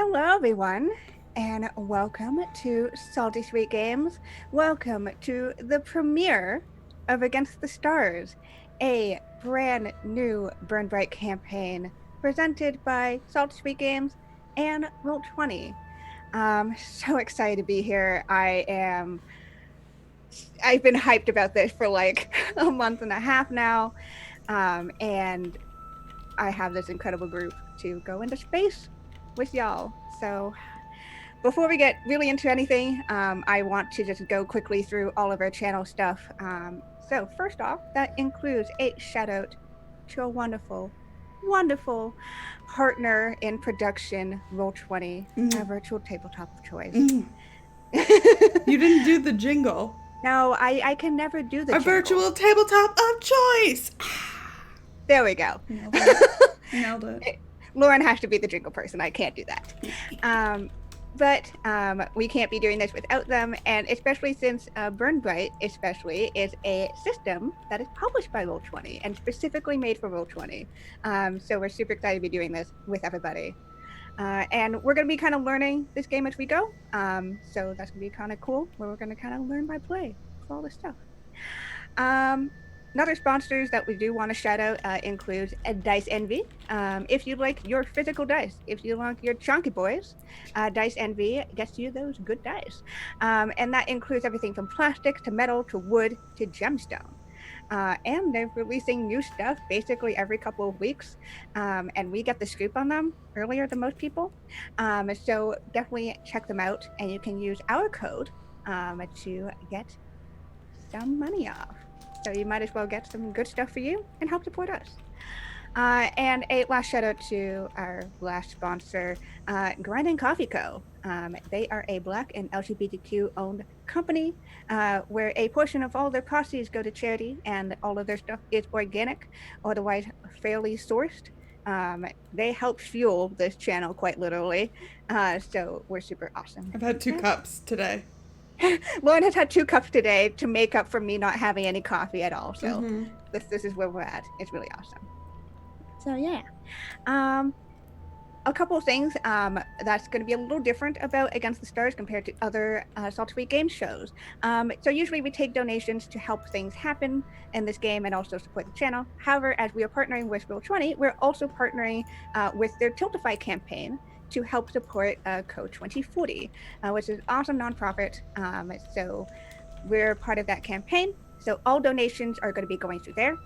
Hello, everyone, and welcome to Salty Sweet Games. Welcome to the premiere of Against the Stars, a brand new Burn Bryte campaign presented by Salty Sweet Games and Roll20. So excited to be here. I've been hyped about this for like a month and a half now, and I have this incredible group to go into space with y'all. So before we get really into anything, I want to just go quickly through all of our channel stuff. So first off, that includes a shout out to a wonderful, wonderful partner in production, Roll20, a virtual tabletop of choice. You didn't do the jingle. No, I can never do the A jingle. virtual tabletop of choice. There we go. Nailed it. Lauren has to be the jingle person. I can't do that. But we can't be doing this without them, and especially since Burn Bryte especially is a system that is published by Roll20 and specifically made for Roll20. So we're super excited to be doing this with everybody. And we're going to be kind of learning this game as we go. So that's going to be kind of cool, where we're going to kind of learn by play for all this stuff. Another sponsors that we do want to shout out includes Dice Envy. If you like your physical dice, if you like your chunky boys, Dice Envy gets you those good dice. And that includes everything from plastic to metal to wood to gemstone. And they're releasing new stuff basically every couple of weeks. And we get the scoop on them earlier than most people. So definitely check them out, and you can use our code to get some money off. So you might as well get some good stuff for you and help support us. And a last shout out to our last sponsor, Grinding Coffee Co. They are a Black and LGBTQ owned company where a portion of all their proceeds go to charity, and all of their stuff is organic, otherwise fairly sourced. They help fuel this channel quite literally. So we're super awesome. I've had 2 cups today. Lauren has had 2 cups today to make up for me not having any coffee at all. So this is where we're at. It's really awesome. So yeah. A couple of things that's going to be a little different about Against the Stars compared to other Salty Sweet Games shows. So usually we take donations to help things happen in this game and also support the channel. However, as we are partnering with Roll20, we're also partnering with their Tiltify campaign to help support Code 2040, which is an awesome nonprofit. So we're part of that campaign. So all donations are going to be going through there.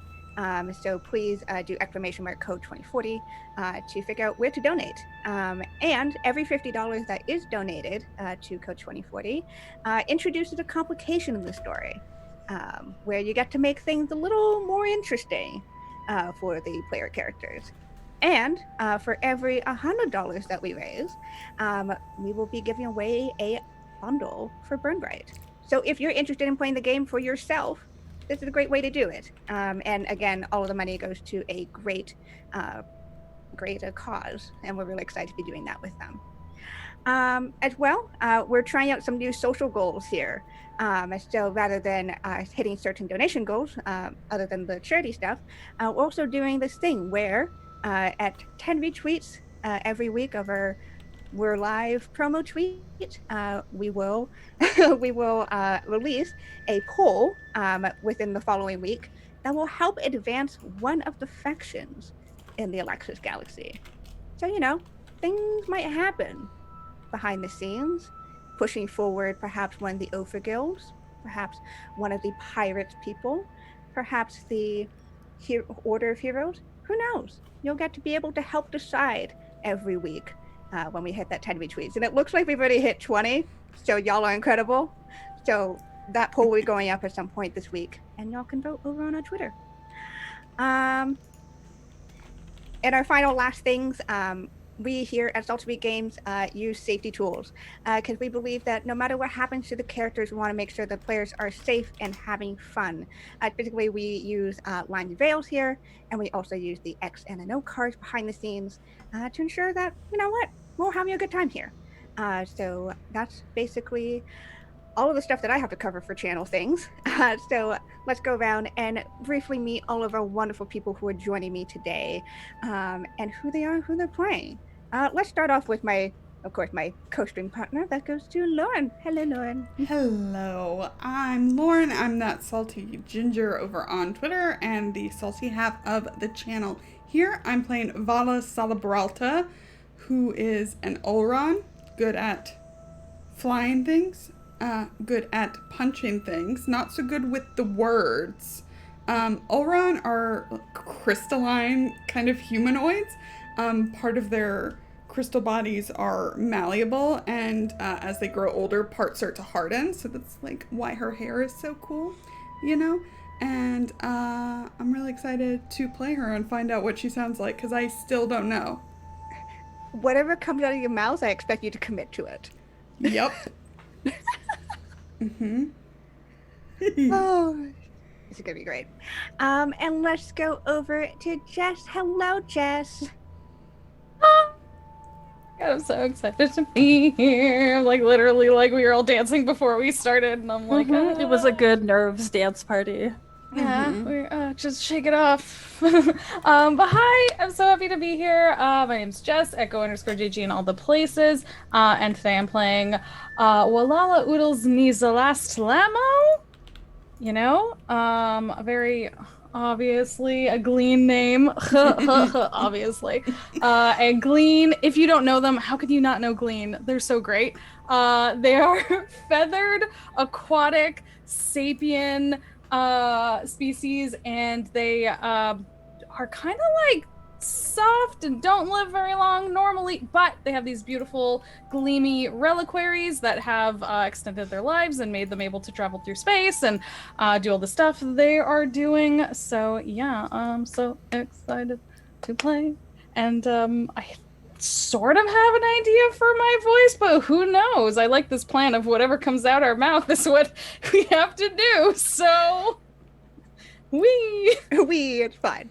So please do !code 2040 to figure out where to donate. And every $50 that is donated to Code 2040 introduces a complication in the story, where you get to make things a little more interesting for the player characters. And for every $100 that we raise, we will be giving away a bundle for Burn Bryte. So if you're interested in playing the game for yourself, this is a great way to do it. And again, all of the money goes to a great cause, and we're really excited to be doing that with them. As well, we're trying out some new social goals here. So rather than hitting certain donation goals, other than the charity stuff, we're also doing this thing where at 10 retweets every week of our We're Live promo tweet, we will release a poll within the following week that will help advance one of the factions in the Olaxis Galaxy. So, things might happen behind the scenes, pushing forward perhaps one of the Ophir guilds, perhaps one of the pirate people, perhaps the Order of Heroes. Who knows? You'll get to be able to help decide every week when we hit that 10 retweets. And it looks like we've already hit 20, so y'all are incredible. So that poll will be going up at some point this week, and y'all can vote over on our Twitter. And our final last things, we here at Salty Sweet Games use safety tools because we believe that no matter what happens to the characters, we want to make sure the players are safe and having fun. Typically, we use lines and veils here, and we also use the X and a No cards behind the scenes to ensure that, we're having a good time here. So that's basically all of the stuff that I have to cover for channel things. So let's go around and briefly meet all of our wonderful people who are joining me today, and who they are, who they're playing. Let's start off with my of course, my co-stream partner, that goes to Lauren. Hello, Lauren. Hello, I'm Lauren. I'm that salty ginger over on Twitter and the salty half of the channel. Here I'm playing Valla Salabralta, who is an Ulron, good at flying things, good at punching things, not so good with the words. Ulron are crystalline kind of humanoids. Part of their crystal bodies are malleable, and as they grow older, parts start to harden. So that's like why her hair is so cool, you know? And I'm really excited to play her and find out what she sounds like, because I still don't know. Whatever comes out of your mouth, I expect you to commit to it. Yep. Mm-hmm. Oh, this is gonna be great. And let's go over to Jess. Hello, Jess. I'm so excited to be here. Like literally, like we were all dancing before we started, and I'm like, It was a good nerves dance party. yeah, we're just shake it off. But hi, I'm so happy to be here. My name's Jess, Echo_JG in all the places, and today I'm playing Wallahlah Oodles Nizalast Lamo. You know, a very obviously a Glean name. Obviously. And Glean, if you don't know them, how could you not know Glean? They're so great. They are feathered, aquatic, sapien species, and they are kind of like soft and don't live very long normally, but they have these beautiful gleamy reliquaries that have extended their lives and made them able to travel through space and do all the stuff they are doing. So yeah, I'm so excited to play, and I sort of have an idea for my voice, but who knows? I like this plan of whatever comes out our mouth is what we have to do. So It's fine.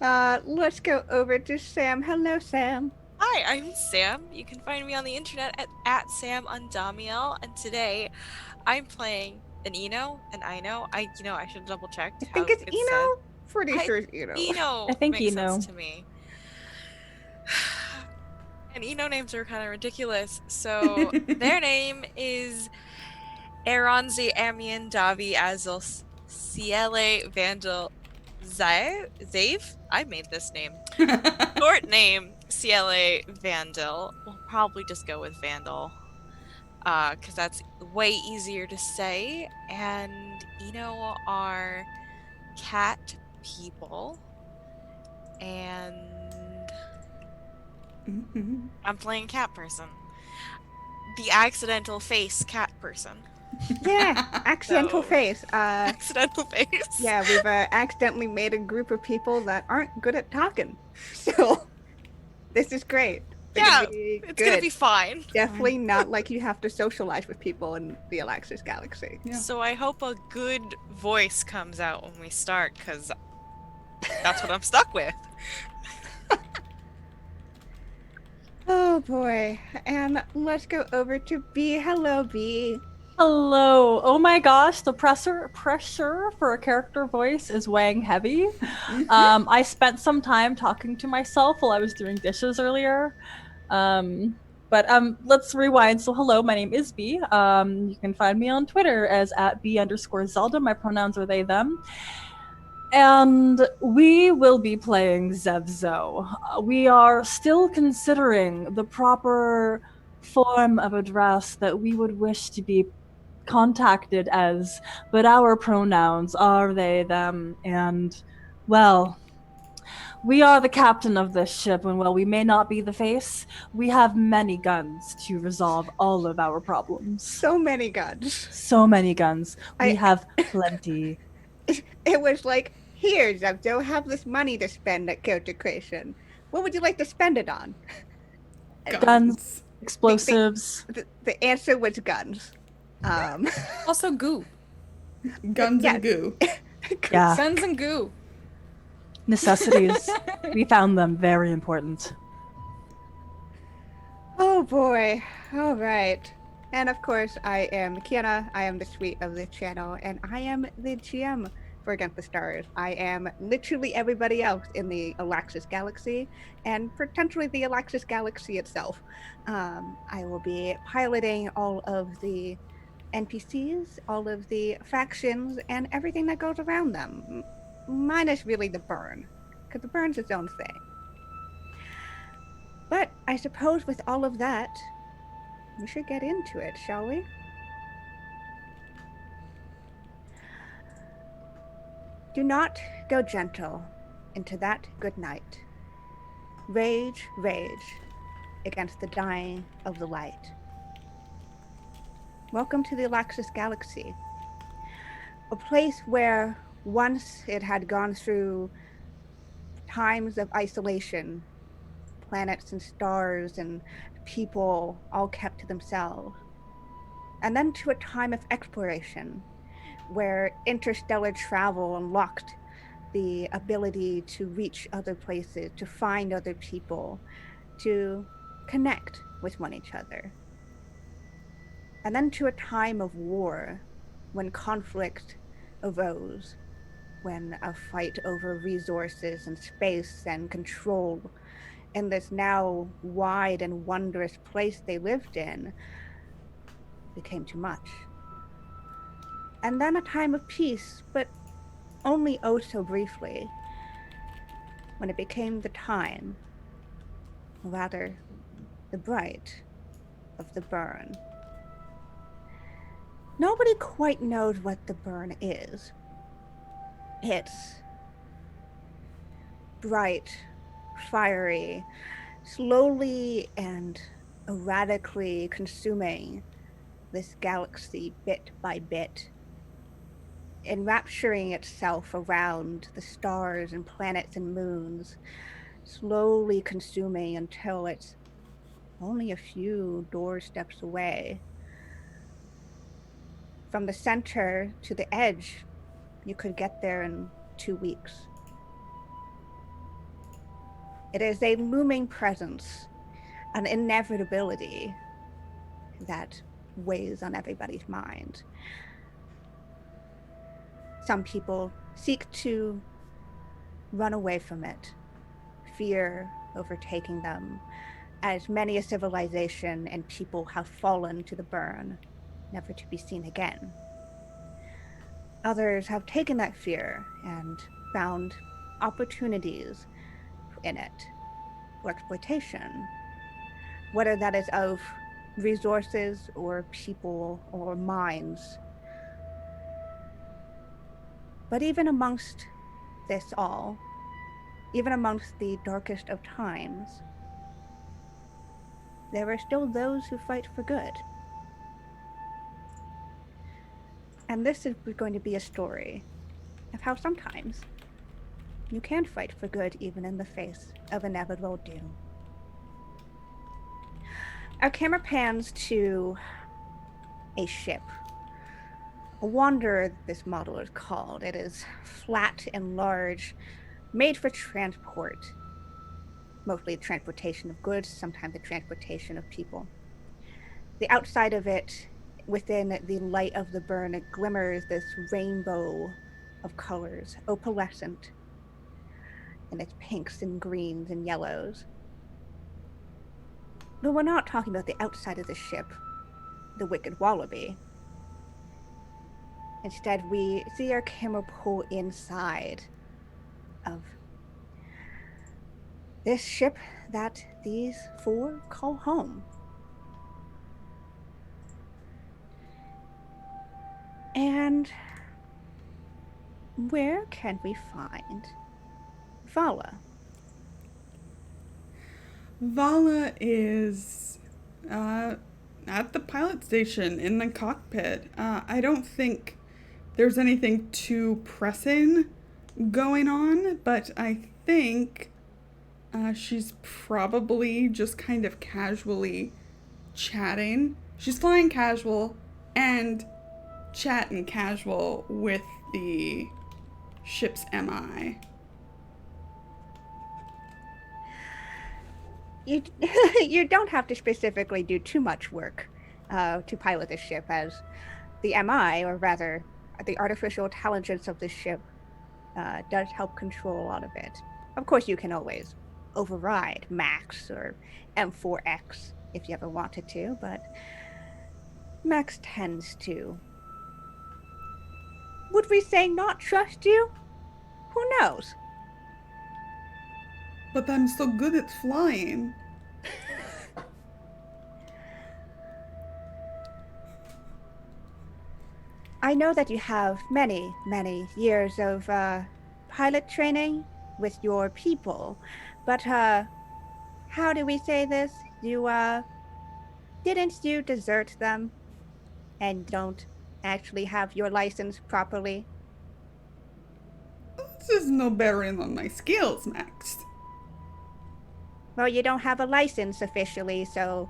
Let's go over to Sam. Hello, Sam. Hi, I'm Sam. You can find me on the internet at Sam Undamiel, and today I'm playing an Eno, and I should double check. I think it's Eno. Pretty sure it's Eno. Eno. I think makes Eno. sense to me. And Eno names are kind of ridiculous. So their name is Eronzi Amian Davi Azul Ciele Vandil Zave. I made this name. Short name CLA Vandil. We'll probably just go with Vandal, because that's way easier to say. And Eno are cat people, and I'm playing cat person. The accidental face cat person. Yeah, accidental face. Accidental face. Yeah, we've accidentally made a group of people that aren't good at talking. So this is great. Yeah, it's gonna be fine. Definitely not like you have to socialize with people in the Olaxis Galaxy. Yeah. So I hope a good voice comes out when we start, because that's what I'm stuck with. Oh boy. And let's go over to B. Hello, B. Hello. Oh my gosh, the pressure for a character voice is weighing heavy. I spent some time talking to myself while I was doing dishes earlier. But let's rewind. So hello, my name is B. You can find me on Twitter as @B_Zelda. My pronouns are they, them. And we will be playing Zev'xo. We are still considering the proper form of address that we would wish to be contacted as, but our pronouns are they, them, and, well, we are the captain of this ship, and while we may not be the face, we have many guns to resolve all of our problems. So many guns. So many guns. We have plenty. It was like, here, Zev'xo, have this money to spend at character creation. What would you like to spend it on? Guns, explosives. The answer was guns. Also goo. Guns and goo. Yeah. Guns and goo. Necessities. We found them very important. Oh boy. All right. And of course, I am Kienna. I am the sweet of the channel, and I am the GM for Against the Stars. I am literally everybody else in the Olaxis Galaxy and potentially the Olaxis Galaxy itself. I will be piloting all of the NPCs, all of the factions, and everything that goes around them, minus really the burn, because the burn's its own thing. But I suppose with all of that, we should get into it, shall we? Do not go gentle into that good night. Rage, rage against the dying of the light. Welcome to the Olaxis Galaxy, a place where once it had gone through times of isolation, planets and stars and people all kept to themselves, and then to a time of exploration, where interstellar travel unlocked the ability to reach other places, to find other people, to connect with one each other. And then to a time of war, when conflict arose, when a fight over resources and space and control in this now wide and wondrous place they lived in became too much. And then a time of peace, but only oh so briefly, when it became the time, or rather, the Bryte of the Burn. Nobody quite knows what the Burn is. It's bright, fiery, slowly and erratically consuming this galaxy bit by bit, enrapturing itself around the stars and planets and moons, slowly consuming until it's only a few doorsteps away. From the center to the edge, you could get there in 2 weeks. It is a looming presence, an inevitability that weighs on everybody's mind. Some people seek to run away from it, fear overtaking them, as many a civilization and people have fallen to the burn, never to be seen again. Others have taken that fear and found opportunities in it for exploitation, whether that is of resources or people or minds. But even amongst this all, even amongst the darkest of times, there are still those who fight for good. And this is going to be a story of how sometimes you can fight for good even in the face of inevitable doom. Our camera pans to a ship. A Wanderer, this model is called. It is flat and large, made for transport. Mostly the transportation of goods, sometimes the transportation of people. The outside of it, within the light of the burn, it glimmers this rainbow of colors, opalescent, and its pinks and greens and yellows. But we're not talking about the outside of the ship, the wicked wallaby. Instead, we see our camera pull inside of this ship that these four call home. And where can we find Valla? Valla is at the pilot station in the cockpit. I don't think there's anything too pressing going on, but I think she's probably just kind of casually chatting. She's flying casual and chatting casual with the ship's MI. You don't have to specifically do too much work to pilot this ship, as the MI, or rather the artificial intelligence of this ship, does help control a lot of it. Of course, you can always override Max or M4X if you ever wanted to, but Max tends to. Would we say not trust you? Who knows? But I'm so good at flying. I know that you have many, many years of pilot training with your people, but how do we say this? Didn't you desert them and don't actually have your license properly? This is no bearing on my skills, Max. Well, you don't have a license officially, so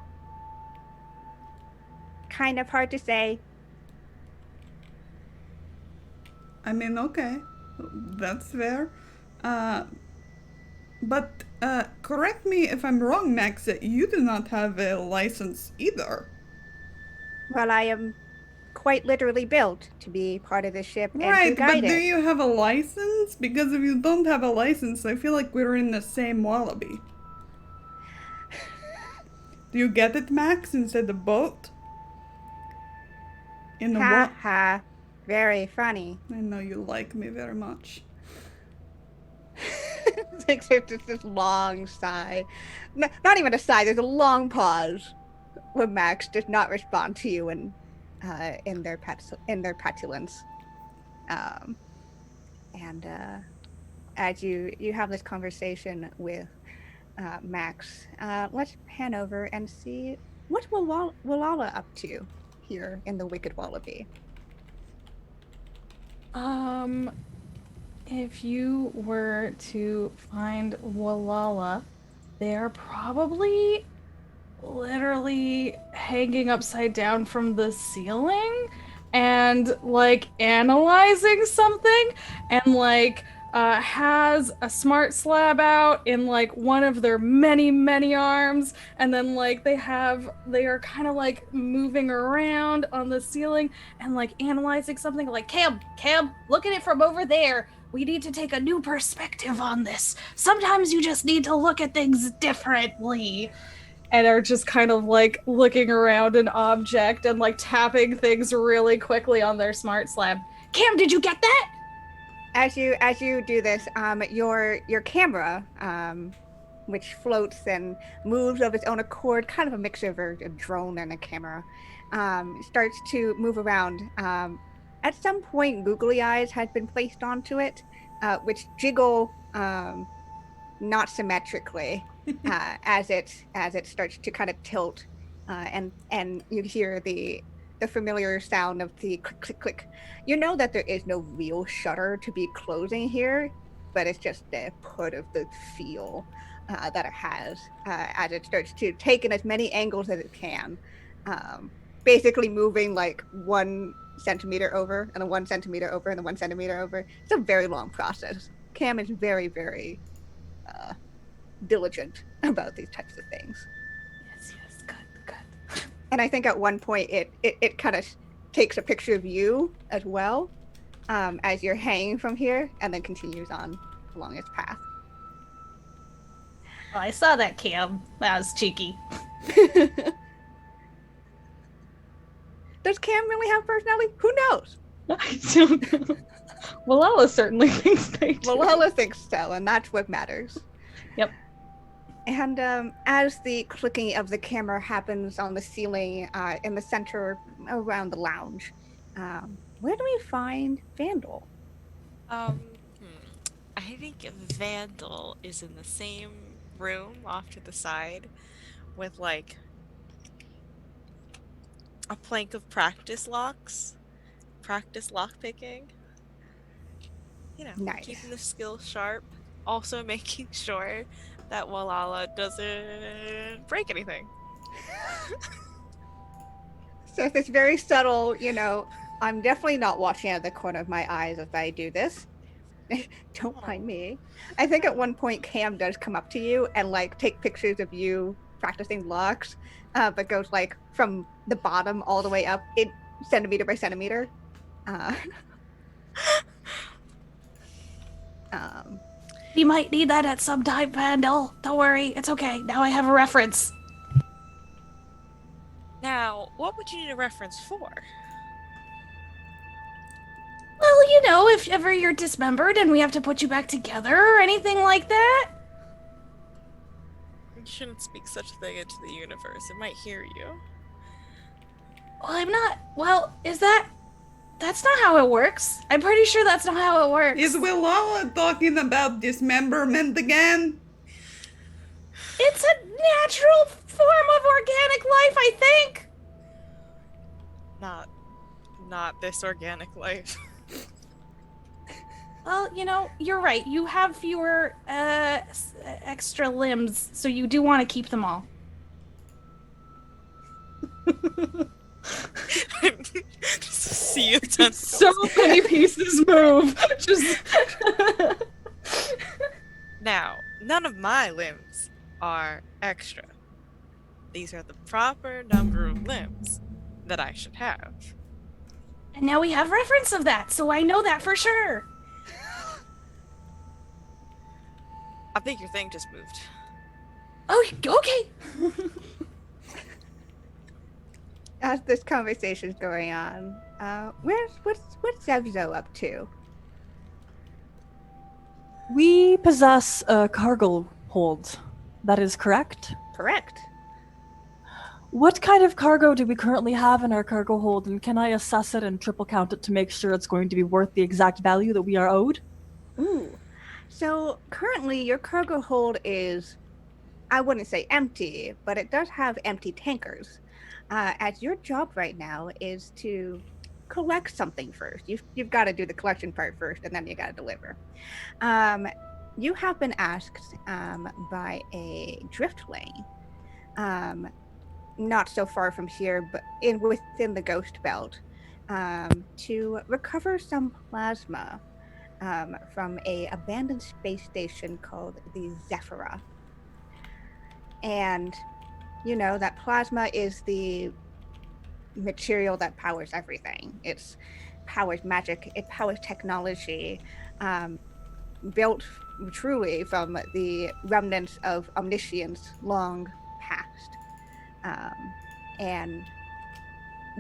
kind of hard to say. I mean, okay, that's fair. But correct me if I'm wrong, Max, that you do not have a license either. Well, I am quite literally built to be part of the ship and to Right, guide but do it. you have a license? Because if you don't have a license, I feel like we're in the same wallaby. Do you get it, Max, instead of boat? In the Ha ha. Very funny. I know you like me very much. There's just this long sigh. Not even a sigh, there's a long pause when Max does not respond to you in their petulance. And as you have this conversation with Max, let's pan over and see what Wallahlah up to here in the Wicked Wallaby. If you were to find Wallahlah, they are probably literally hanging upside down from the ceiling and like analyzing something, and like has a smart slab out in like one of their many arms, and then like they are kind of like moving around on the ceiling and like analyzing something, like Cam, look at it from over there. We need to take a new perspective on this. Sometimes you just need to look at things differently. And are just kind of like looking around an object and like tapping things really quickly on their smart slab. Cam, did you get that? As you do this, your camera, which floats and moves of its own accord, kind of a mixture of a drone and a camera, starts to move around. At some point, googly eyes had been placed onto it, which jiggle not symmetrically as it starts to kind of tilt, and you hear the familiar sound of the click click click. You know that there is no real shutter to be closing here, but it's just a part of the feel that it has as it starts to take in as many angles as it can, basically moving like 1 centimeter over and then 1 centimeter over and then 1 centimeter over. It's a very long process. Cam is very, very diligent about these types of things. Yes, good. And I think at one point it kind of takes a picture of you as well, as you're hanging from here, and then continues on along its path. Oh, I saw that, Cam. That was cheeky. Does Cam really have personality? Who knows? I don't know. Wallahlah certainly thinks they do. Wallahlah thinks so, and that's what matters. Yep. And as the clicking of the camera happens on the ceiling in the center around the lounge, where do we find Vandil? I think Vandil is in the same room off to the side with like a plank of practice lockpicking. You know, Nice. keeping the skill sharp, also making sure that Wallahlah doesn't break anything. So it's very subtle, you know, I'm definitely not watching out of the corner of my eyes as I do this. Don't mind me. I think at one point Cam does come up to you and like take pictures of you practicing locks, but goes like from the bottom all the way up in centimeter by centimeter. We might need that at some time, Vandil. Don't worry, it's okay. Now I have a reference. Now, what would you need a reference for? Well, you know, if ever you're dismembered and we have to put you back together or anything like that. You shouldn't speak such a thing into the universe. It might hear you. Well, I'm not. Well, is that. That's not how it works. I'm pretty sure that's not how it works. Is Wallahlah talking about dismemberment again? It's a natural form of organic life, I think. Not this organic life. Well, you know, you're right. You have fewer extra limbs, so you do want to keep them all. Just a sea of tentacles. So many pieces move. Just Now, none of my limbs are extra. These are the proper number of limbs that I should have. And now we have reference of that, so I know that for sure. I think your thing just moved. Oh, okay. As this conversation's going on, what's Zev'xo up to? We possess a cargo hold. That is correct? Correct. What kind of cargo do we currently have in our cargo hold, and can I assess it and triple count it to make sure it's going to be worth the exact value that we are owed? Ooh. So currently your cargo hold is, I wouldn't say empty, but it does have empty tankers. As your job right now is to collect something first. You've got to do the collection part first, and then you got to deliver. You have been asked by a driftling, not so far from here, but within the Ghost Belt, to recover some plasma from a abandoned space station called the Zev'xo. And you know that plasma is the material that powers everything. It powers magic, it powers technology, built truly from the remnants of omniscience long past. And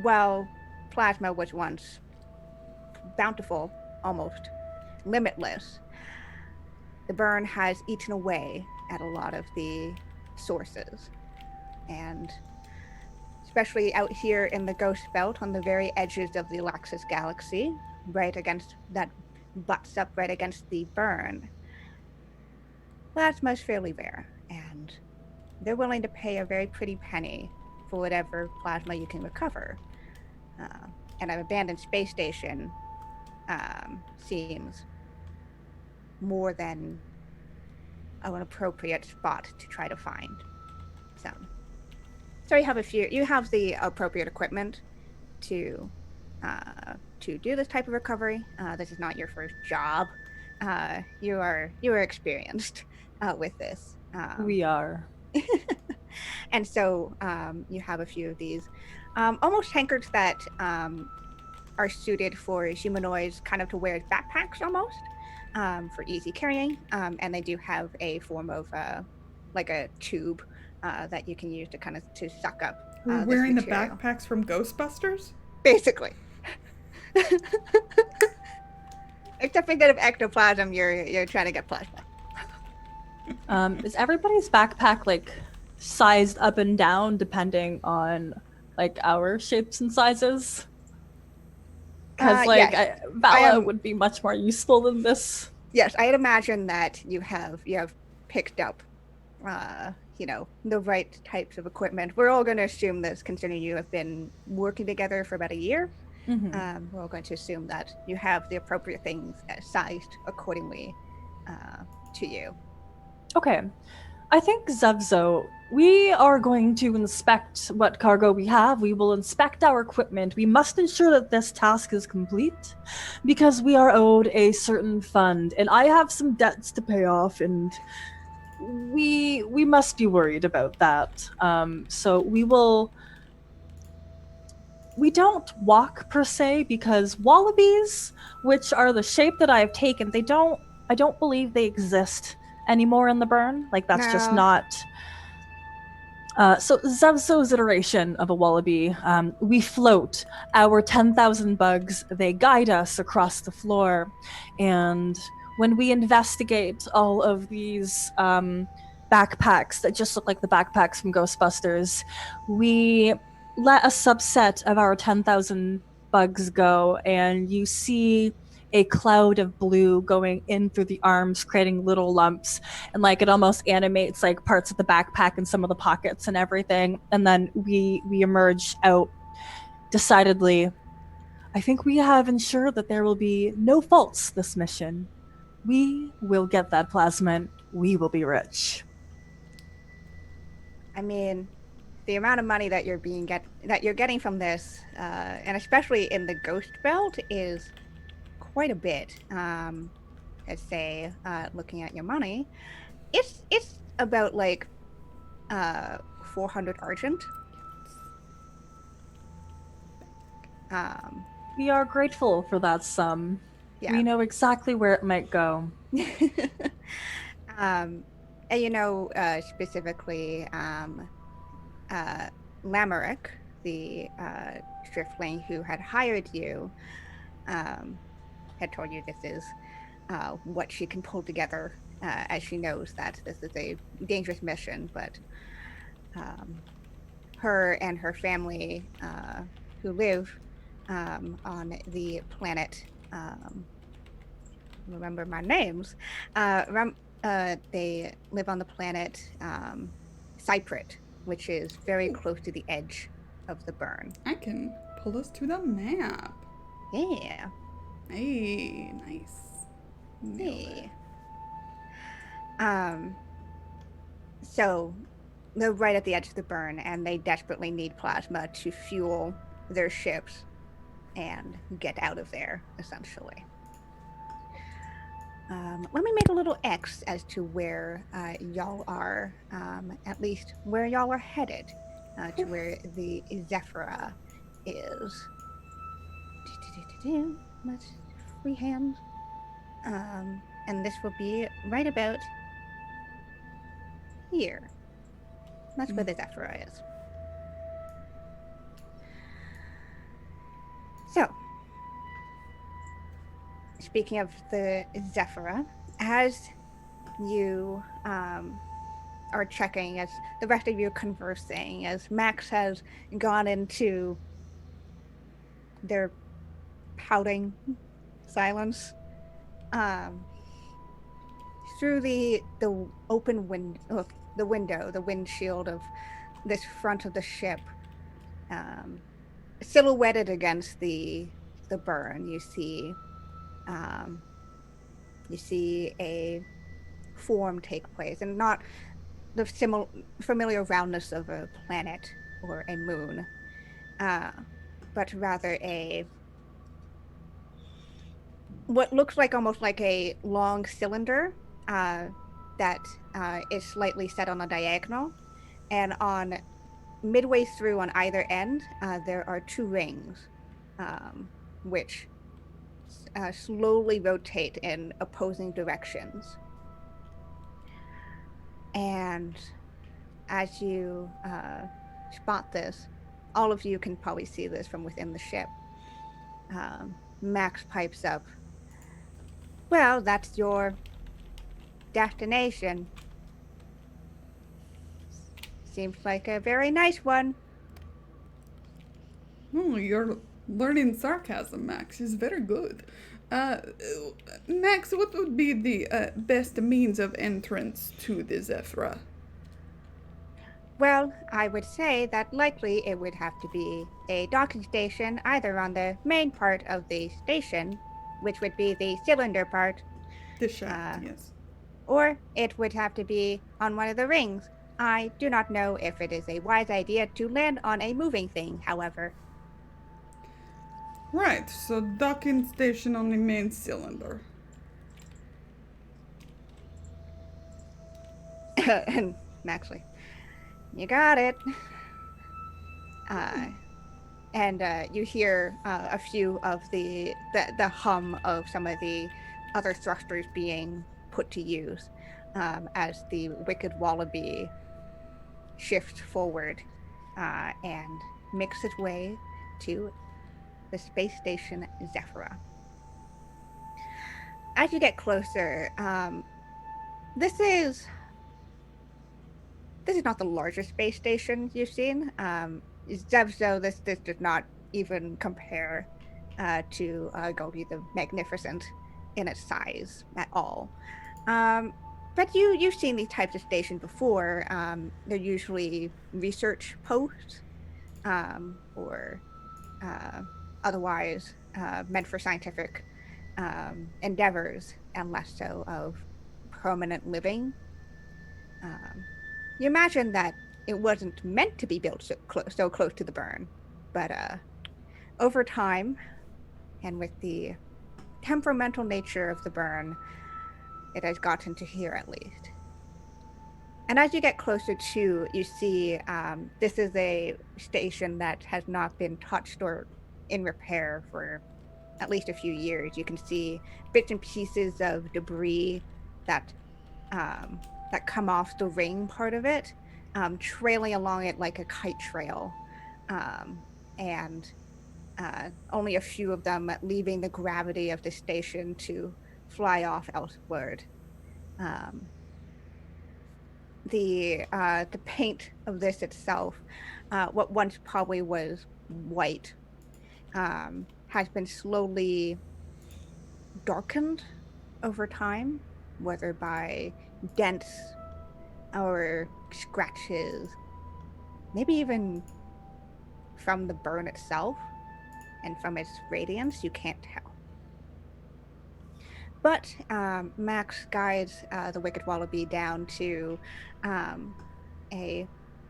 while plasma was once bountiful, almost limitless, the burn has eaten away at a lot of the sources. And especially out here in the Ghost Belt on the very edges of the Olaxis Galaxy, right against that butts up right against the burn, plasma is fairly rare, and they're willing to pay a very pretty penny for whatever plasma you can recover. And an abandoned space station seems more than an appropriate spot to try to find. So you have the appropriate equipment to do this type of recovery. This is not your first job. You are experienced with this. We are. And so you have a few of these almost tankards that are suited for humanoids, kind of to wear as backpacks almost, for easy carrying. And they do have a form of like a tube that you can use to kind of to suck up. We're wearing the backpacks from Ghostbusters? Basically. Except instead of ectoplasm, you're trying to get plasma. Is everybody's backpack like sized up and down depending on like our shapes and sizes? Because yes. Valla would be much more useful than this. Yes, I'd imagine that you have picked up the right types of equipment. We're all going to assume this, considering you have been working together for about a year. Mm-hmm. We're all going to assume that you have the appropriate things sized accordingly to you. Okay. I think, Zev'xo, we are going to inspect what cargo we have. We will inspect our equipment. We must ensure that this task is complete because we are owed a certain fund, and I have some debts to pay off, and we must be worried about that. So we don't walk per se because wallabies, which are the shape that I have taken, they don't I don't believe they exist anymore in the burn. Like, that's just No. not. So Zev'xo's iteration of a wallaby, we float our 10,000 bugs. They guide us across the floor, and when we investigate all of these backpacks that just look like the backpacks from Ghostbusters, we let a subset of our 10,000 bugs go, and you see a cloud of blue going in through the arms, creating little lumps, and like it almost animates like parts of the backpack and some of the pockets and everything, and then we emerge out. Decidedly, I think we have ensured that there will be no faults this mission. We will get that plasmid. We will be rich. I mean, the amount of money that you're getting from this, and especially in the Ghost Belt, is quite a bit. Let's say, looking at your money, it's about like 400 argent. We are grateful for that sum. Yeah. We know exactly where it might go. And specifically, Lamerick, the Driftling who had hired you, had told you this is what she can pull together, as she knows that this is a dangerous mission, but her and her family who live on the planet, remember my names, they live on the planet Cyprit, which is very close to the edge of the burn. I can pull us to the map. Yeah. Hey, nice. Hey. So they're right at the edge of the burn, and they desperately need plasma to fuel their ships and get out of there, essentially. Let me make a little X as to where y'all are, at least where y'all are headed, to where the Zev'xo is. Let's freehand. And this will be right about here. That's where the Zev'xo is. So, speaking of the Zev'xo, as you are checking, as the rest of you are conversing, as Max has gone into their pouting silence, through the open window, the windshield of this front of the ship, silhouetted against the burn, you see a form take place, and not the familiar roundness of a planet or a moon, but rather what looks like almost like a long cylinder that is slightly set on a diagonal, and on midway through on either end there are two rings, which slowly rotate in opposing directions. And as you spot this, all of you can probably see this from within the ship. Max pipes up, "Well, that's your destination. Seems like a very nice one." Oh, you're learning sarcasm, Max. Is very good. Max, what would be the best means of entrance to the Zev'xo? Well, I would say that likely it would have to be a docking station, either on the main part of the station, which would be the cylinder part, The shaft, yes. or it would have to be on one of the rings. I do not know if it is a wise idea to land on a moving thing, however. Right, so docking station on the main cylinder. And Maxley, you got it. And you hear a few of the hum of some of the other thrusters being put to use as the wicked wallaby shifts forward and makes its way to the space station Zev'xo. As you get closer, this is not the largest space station you've seen. Zev'xo, this does not even compare to Goldie the Magnificent in its size at all. But you've seen these types of stations before. They're usually research posts or otherwise meant for scientific endeavors and less so of permanent living. You imagine that it wasn't meant to be built so close to the burn, but over time, and with the temperamental nature of the burn, it has gotten to here at least. And as you get closer to, you see this is a station that has not been touched or in repair for at least a few years. You can see bits and pieces of debris that come off the ring part of it, trailing along it like a kite trail, and only a few of them leaving the gravity of the station to fly off elsewhere. The paint of this itself, what once probably was white, has been slowly darkened over time, whether by dents or scratches, maybe even from the burn itself and from its radiance, you can't tell. But Max guides the Wicked Wallaby down to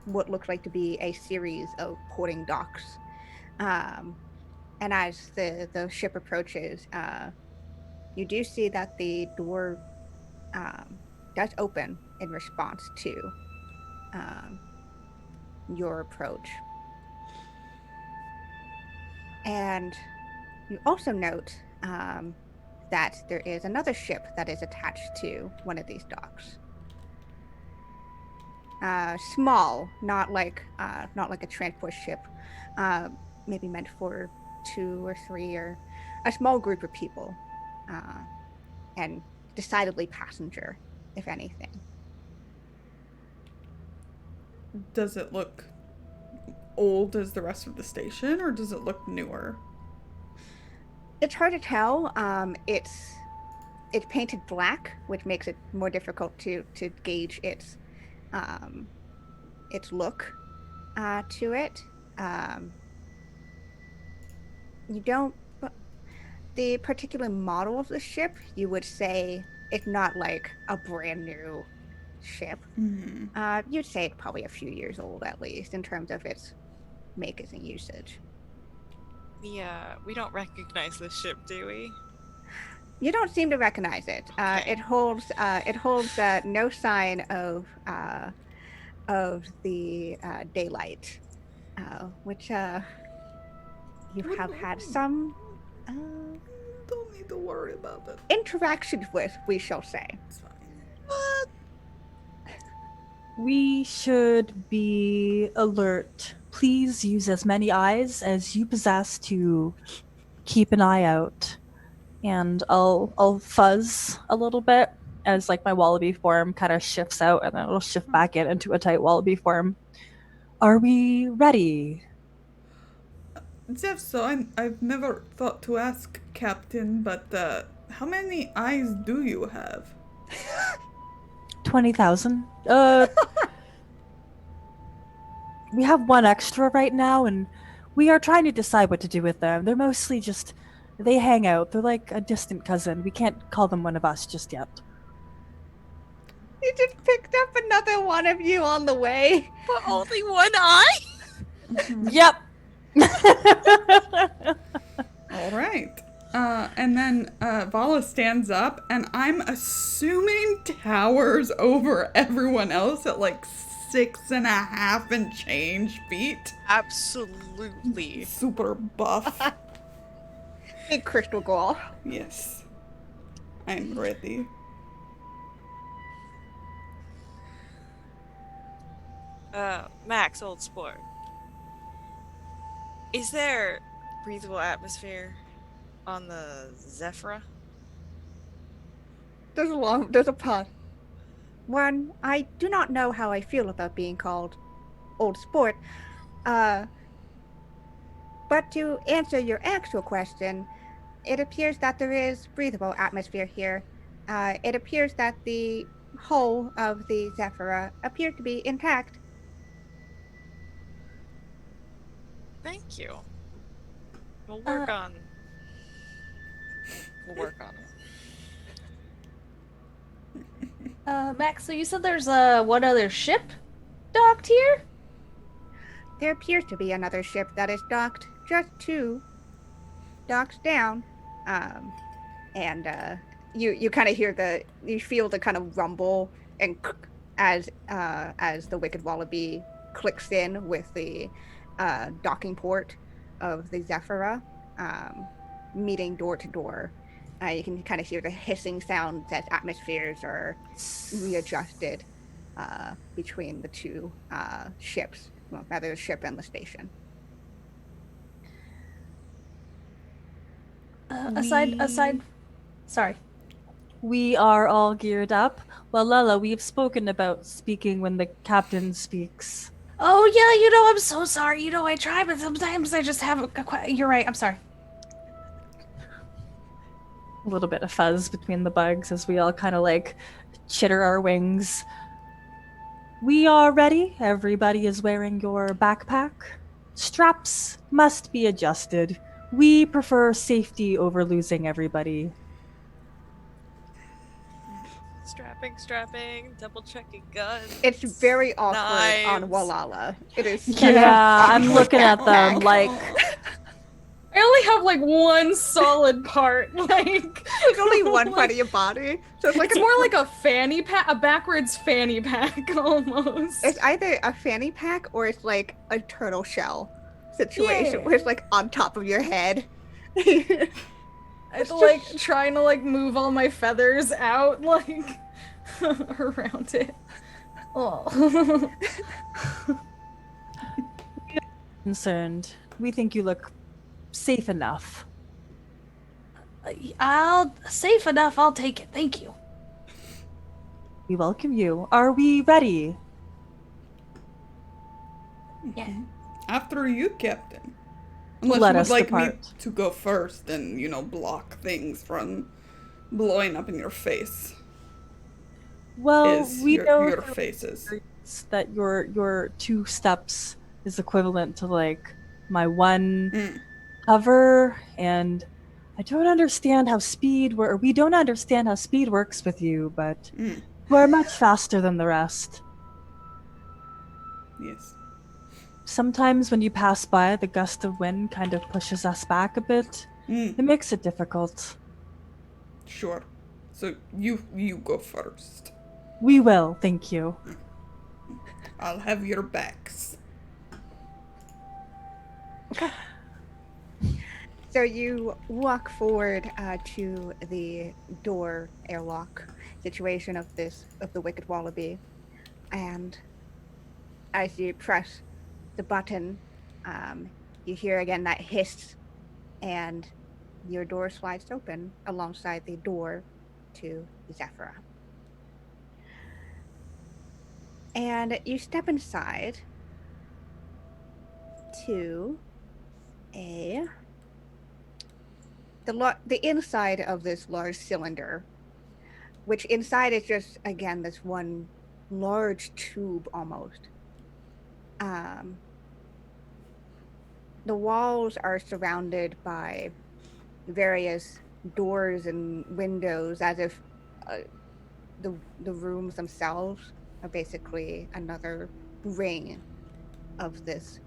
what looks like to be a series of porting docks. And as the ship approaches, you do see that the door does open in response to your approach. And you also note that there is another ship that is attached to one of these docks. Small, not like a transport ship, maybe meant for 2 or 3 or a small group of people, and decidedly passenger, if anything. Does it look old as the rest of the station, or does it look newer? It's hard to tell. It's painted black, which makes it more difficult to gauge its look to it. You don't. The particular model of the ship, you would say it's not like a brand new ship. Mm-hmm. You'd say it's probably a few years old at least in terms of its makers and usage. Yeah, we don't recognize this ship, do we? You don't seem to recognize it. Okay. It holds no sign of the daylight, which you have had some Don't need to worry about it. interactions with, we shall say. It's fine. We should be alert. Please use as many eyes as you possess to keep an eye out. And I'll fuzz a little bit as like my wallaby form kind of shifts out, and then it'll shift back into a tight wallaby form. Are we ready? Zev'xo, I've never thought to ask, Captain, but how many eyes do you have? 20,000. We have one extra right now, and we are trying to decide what to do with them. They're mostly just, they hang out. They're like a distant cousin. We can't call them one of us just yet. You just picked up another one of you on the way. But only one eye? Yep. All right. And then Valla stands up, and I'm assuming towers over everyone else at like 6.5 and change feet. Absolutely. Super buff. Big crystal ball. Yes. I'm ready. Max, old sport. Is there breathable atmosphere on the Zev'xo? There's a pause. One, I do not know how I feel about being called old sport. Uh, but to answer your actual question, it appears that there is breathable atmosphere here. It appears that the hull of the Zev'xo appeared to be intact. Thank you. We'll Uh, work on it. Max, so you said there's one other ship docked here? There appears to be another ship that is docked just 2 docks down. You kind of you feel the kind of rumble and as the Wicked Wallaby clicks in with the docking port of the Zev'xo, meeting door to door. You can kind of hear the hissing sounds as atmospheres are readjusted between the 2 ships, well, rather the ship and the station. Aside, sorry. We are all geared up. Wallahlah, we've spoken about speaking when the captain speaks. Oh yeah, I'm so sorry. I try, but sometimes I just have you're right. I'm sorry. A little bit of fuzz between the bugs as we all kind of like chitter our wings. We are ready. Everybody is wearing your backpack. Straps must be adjusted. We prefer safety over losing everybody. Strapping, double checking guns. It's very awkward on knives. Wallahlah. It is. Yeah, I'm looking at them like. I only have like one solid part. Like There's only one part of your body, so it's like it's more like a fanny pack, a backwards fanny pack almost. it's either a fanny pack or it's like a turtle shell situation Yeah. where it's like on top of your head. It's like trying to like move all my feathers out like around it. Oh. Concerned. We think you look safe enough. Safe enough. I'll take it. Thank you. We welcome you. Are we ready? Yeah. After you, Captain. Unless Let you would us like me depart. to go first and, block things from blowing up in your face. Well, we know your faces. that your 2 steps is equivalent to like my 1 hover, and I don't understand how we don't understand how speed works with you, but we're much faster than the rest. Yes. Sometimes when you pass by, the gust of wind kind of pushes us back a bit. It makes it difficult. Sure. So you go first. We will, thank you. I'll have your backs. So you walk forward to the door airlock situation of the Wicked Wallaby, and as you press the button, you hear again that hiss, and your door slides open alongside the door to Zev'xo. And you step inside to the inside of this large cylinder, which inside is just, again, this one large tube almost. The walls are surrounded by various doors and windows, as if the rooms themselves are basically another ring of this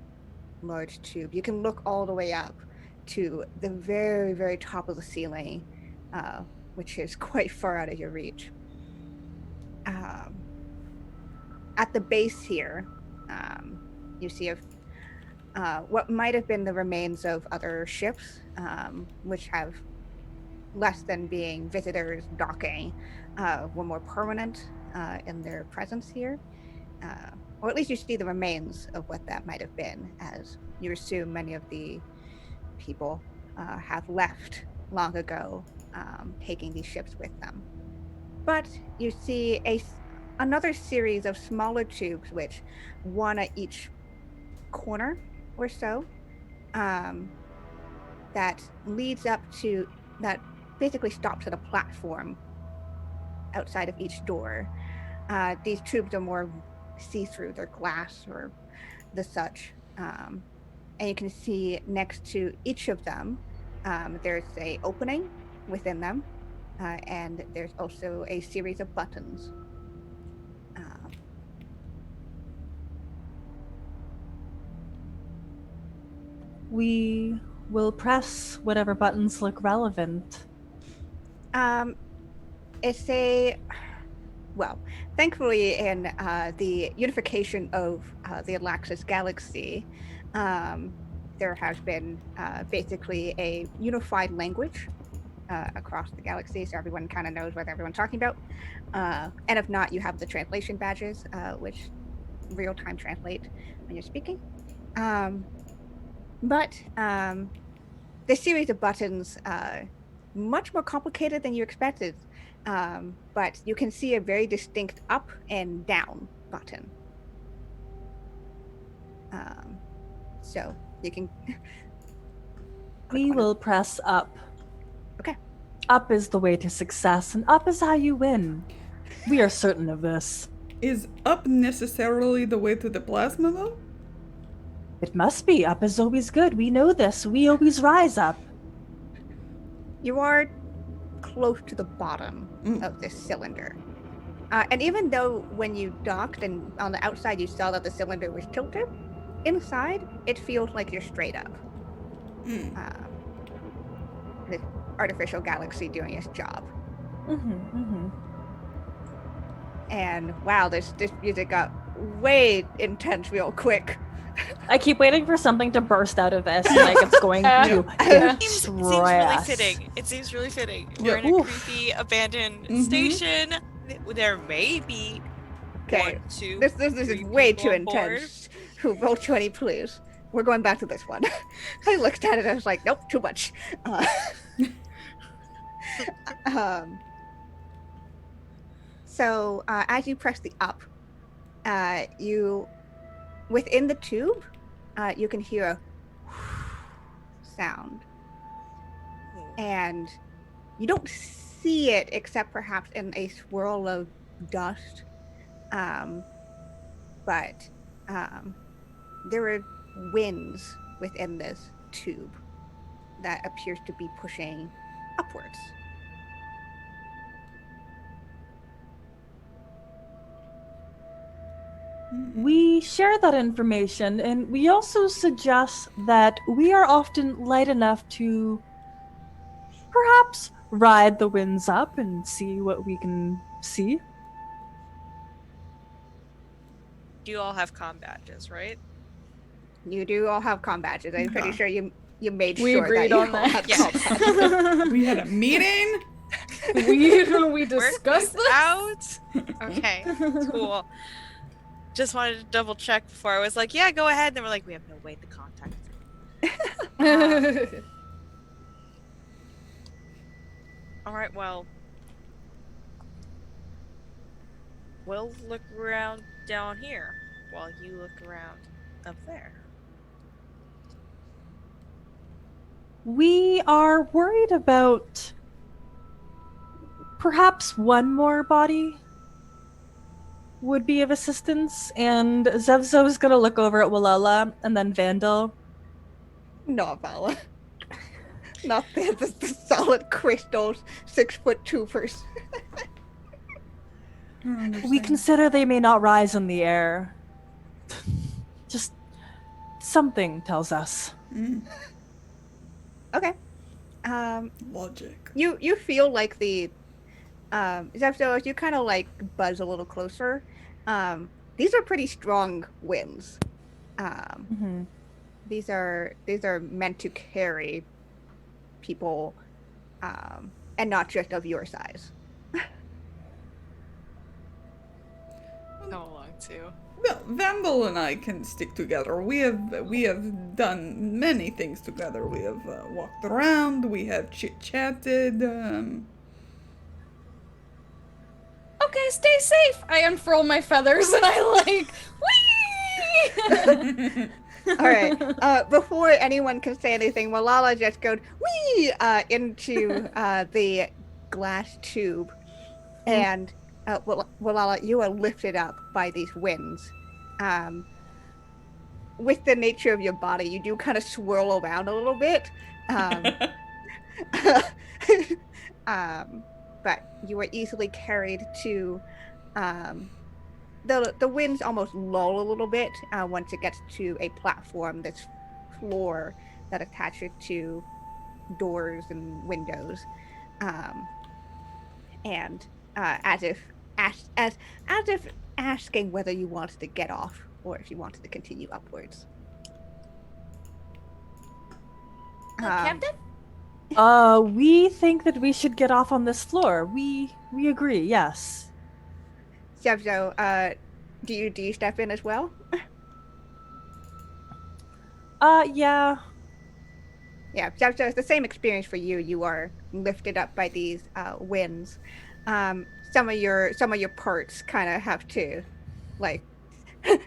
large tube. You can look all the way up to the very, very top of the ceiling, which is quite far out of your reach. At the base here, you see what might have been the remains of other ships, which have less than being visitors docking, were more permanent in their presence here. Or at least you see the remains of what that might have been, as you assume many of the people have left long ago, taking these ships with them. But you see another series of smaller tubes, which one at each corner or so, that leads up to, that basically stops at a platform outside of each door. These tubes are more see-through, they're glass or the such. And you can see next to each of them, there's a opening within them, and there's also a series of buttons. We will press whatever buttons look relevant. It's a, well, thankfully in the unification of the Olaxis Galaxy, there has been basically a unified language across the galaxy, so everyone kind of knows what everyone's talking about. And if not, you have the translation badges, which real-time translate when you're speaking. But the series of buttons, much more complicated than you expected. But you can see a very distinct up and down button. So you can. We will press up. Okay. Up is the way to success, and up is how you win. We are certain of this. Is up necessarily the way to the plasma, though? It must be. Up is always good. We know this. We always rise up. You are close to the bottom of this cylinder. And even though when you docked and on the outside you saw that the cylinder was tilted, inside it feels like you're straight up. The artificial galaxy doing its job. And wow, this music got way intense real quick. I keep waiting for something to burst out of this, like it's going to It seems really fitting. It seems really fitting. We're in a creepy, abandoned station. There may be one, two, this is way too intense. Roll 20, please. We're going back to this one. I looked at it and I was like, nope, too much. So as you press the up, you, within the tube, you can hear a sound. And you don't see it except perhaps in a swirl of dust. But there are winds within this tube that appears to be pushing upwards. We share that information, and we also suggest that we are often light enough to perhaps ride the winds up and see what we can see. You all have comm badges, right? You do all have comm badges. I'm pretty sure you made we sure agreed that you on all that. had Yeah. comm badges. We had a meeting. we discussed this out. Okay, cool. Just wanted to double check before I was like, yeah, go ahead. And then we're like, we have no way to contact them. All right, well, we'll look around down here while you look around up there. We are worried about perhaps one more body would be of assistance, and Zev'xo is gonna look over at Wallahlah and then Vandil. No, Valla. Not the solid crystals, 6'2" person. We consider they may not rise in the air. Just something tells us. Okay. Logic. You feel like the Zev'xo, as you kind of like buzz a little closer, these are pretty strong winds. These are meant to carry people and not just of your size. Come along too. Well, Vandil and I can stick together. We have done many things together. We have walked around. We have chit-chatted. Okay, stay safe. I unfurl my feathers and I whee! All right. Before anyone can say anything, Wallahlah just goes wee into the glass tube, and Wallahlah, you are lifted up by these winds. With the nature of your body, you do kind of swirl around a little bit, but you are easily carried to. The winds almost lull a little bit once it gets to a platform that's floor that attaches to doors and windows, and as if asking whether you wanted to get off or if you wanted to continue upwards. Captain? We think that we should get off on this floor. We agree, yes. Zev'xo, do you step in as well? Yeah. Yeah, Zev'xo, it's the same experience for you. You are lifted up by these winds. Some of your parts kind of have to, like,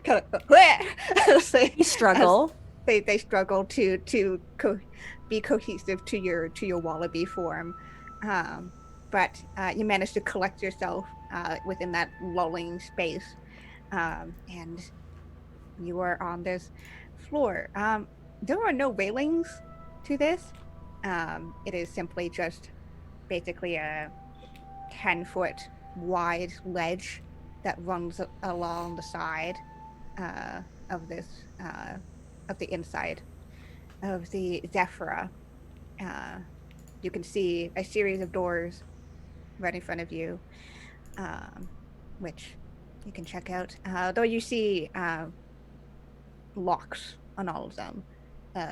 kind of We struggle. They struggle to be cohesive to your wallaby form, but you manage to collect yourself within that lulling space, and you are on this floor. There are no railings to this. It is simply just basically a 10-foot wide ledge that runs along the side of this of the inside of the Zev'xo. You can see a series of doors right in front of you, which you can check out. Though you see locks on all of them,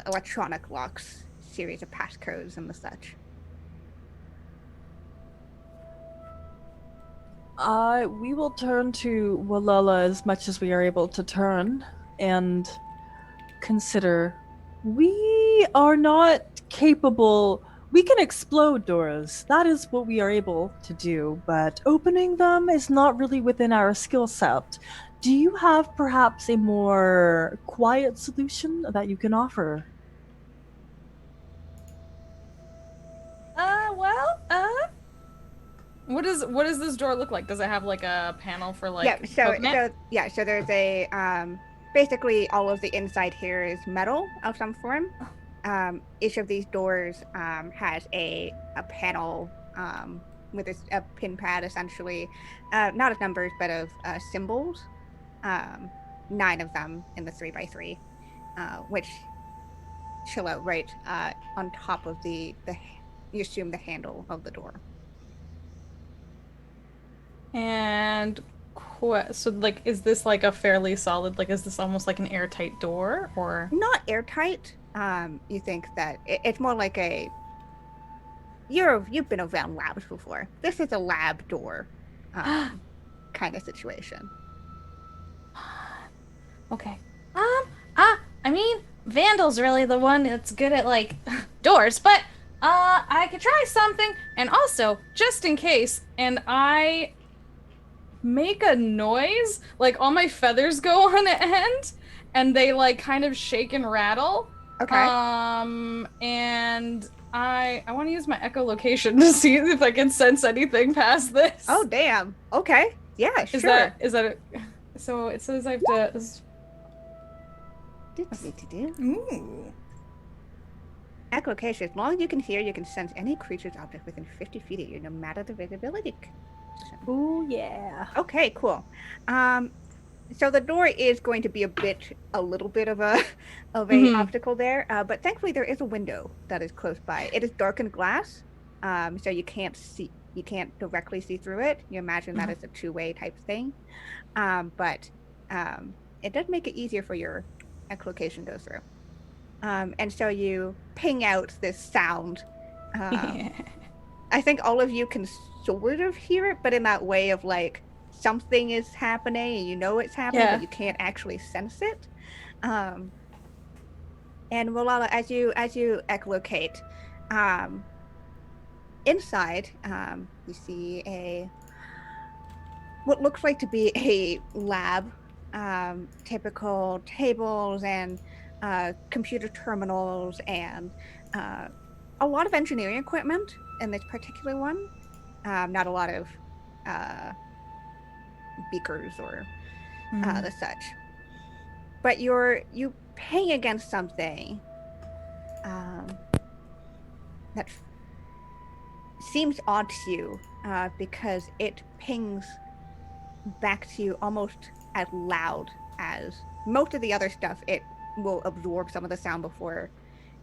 electronic locks, series of passcodes and the such. We will turn to Wallahlah as much as we are able to turn and consider we are not capable. We can explode doors. That is what we are able to do, but opening them is not really within our skill set. Do you have perhaps a more quiet solution that you can offer? What does this door look like? Does it have like a panel for like So there's a basically all of the inside here is metal of some form. Each of these doors has a panel with a pin pad, essentially, not of numbers but of symbols. 9 of them in the 3x3, which chill out right on top of the you assume the handle of the door. And so, like, is this like a fairly solid, like, is this almost like an airtight door, or? Not airtight. You think that it's more like you've been around labs before. This is a lab door, kind of situation. Okay. I mean, Vandil's really the one that's good at, like, doors, but, I could try something, and also, just in case, and I make a noise, like, all my feathers go on end, and they, like, kind of shake and rattle. Okay. And I want to use my echolocation to see if I can sense anything past this. Oh, damn. Okay. Yeah, Is sure. So it says I have to... Ooh. Echolocation. As long as you can hear, you can sense any creature's object within 50 feet of you, no matter the visibility. Ooh, yeah. Okay, cool. So the door is going to be a little bit of a obstacle there, but thankfully there is a window that is close by. It is darkened glass, so you can't directly see through it. You imagine that it's a two-way type thing, but it does make it easier for your echolocation to go through. And so you ping out this sound, I think all of you can sort of hear it, but in that way of like something is happening and you know it's happening, Yeah. but you can't actually sense it. And Wallahlah, as you echolocate, inside, you see what looks like to be a lab, typical tables and computer terminals and a lot of engineering equipment in this particular one. Not a lot of uh, beakers or the such. But you ping against something that seems odd to you because it pings back to you almost as loud as most of the other stuff. It will absorb some of the sound before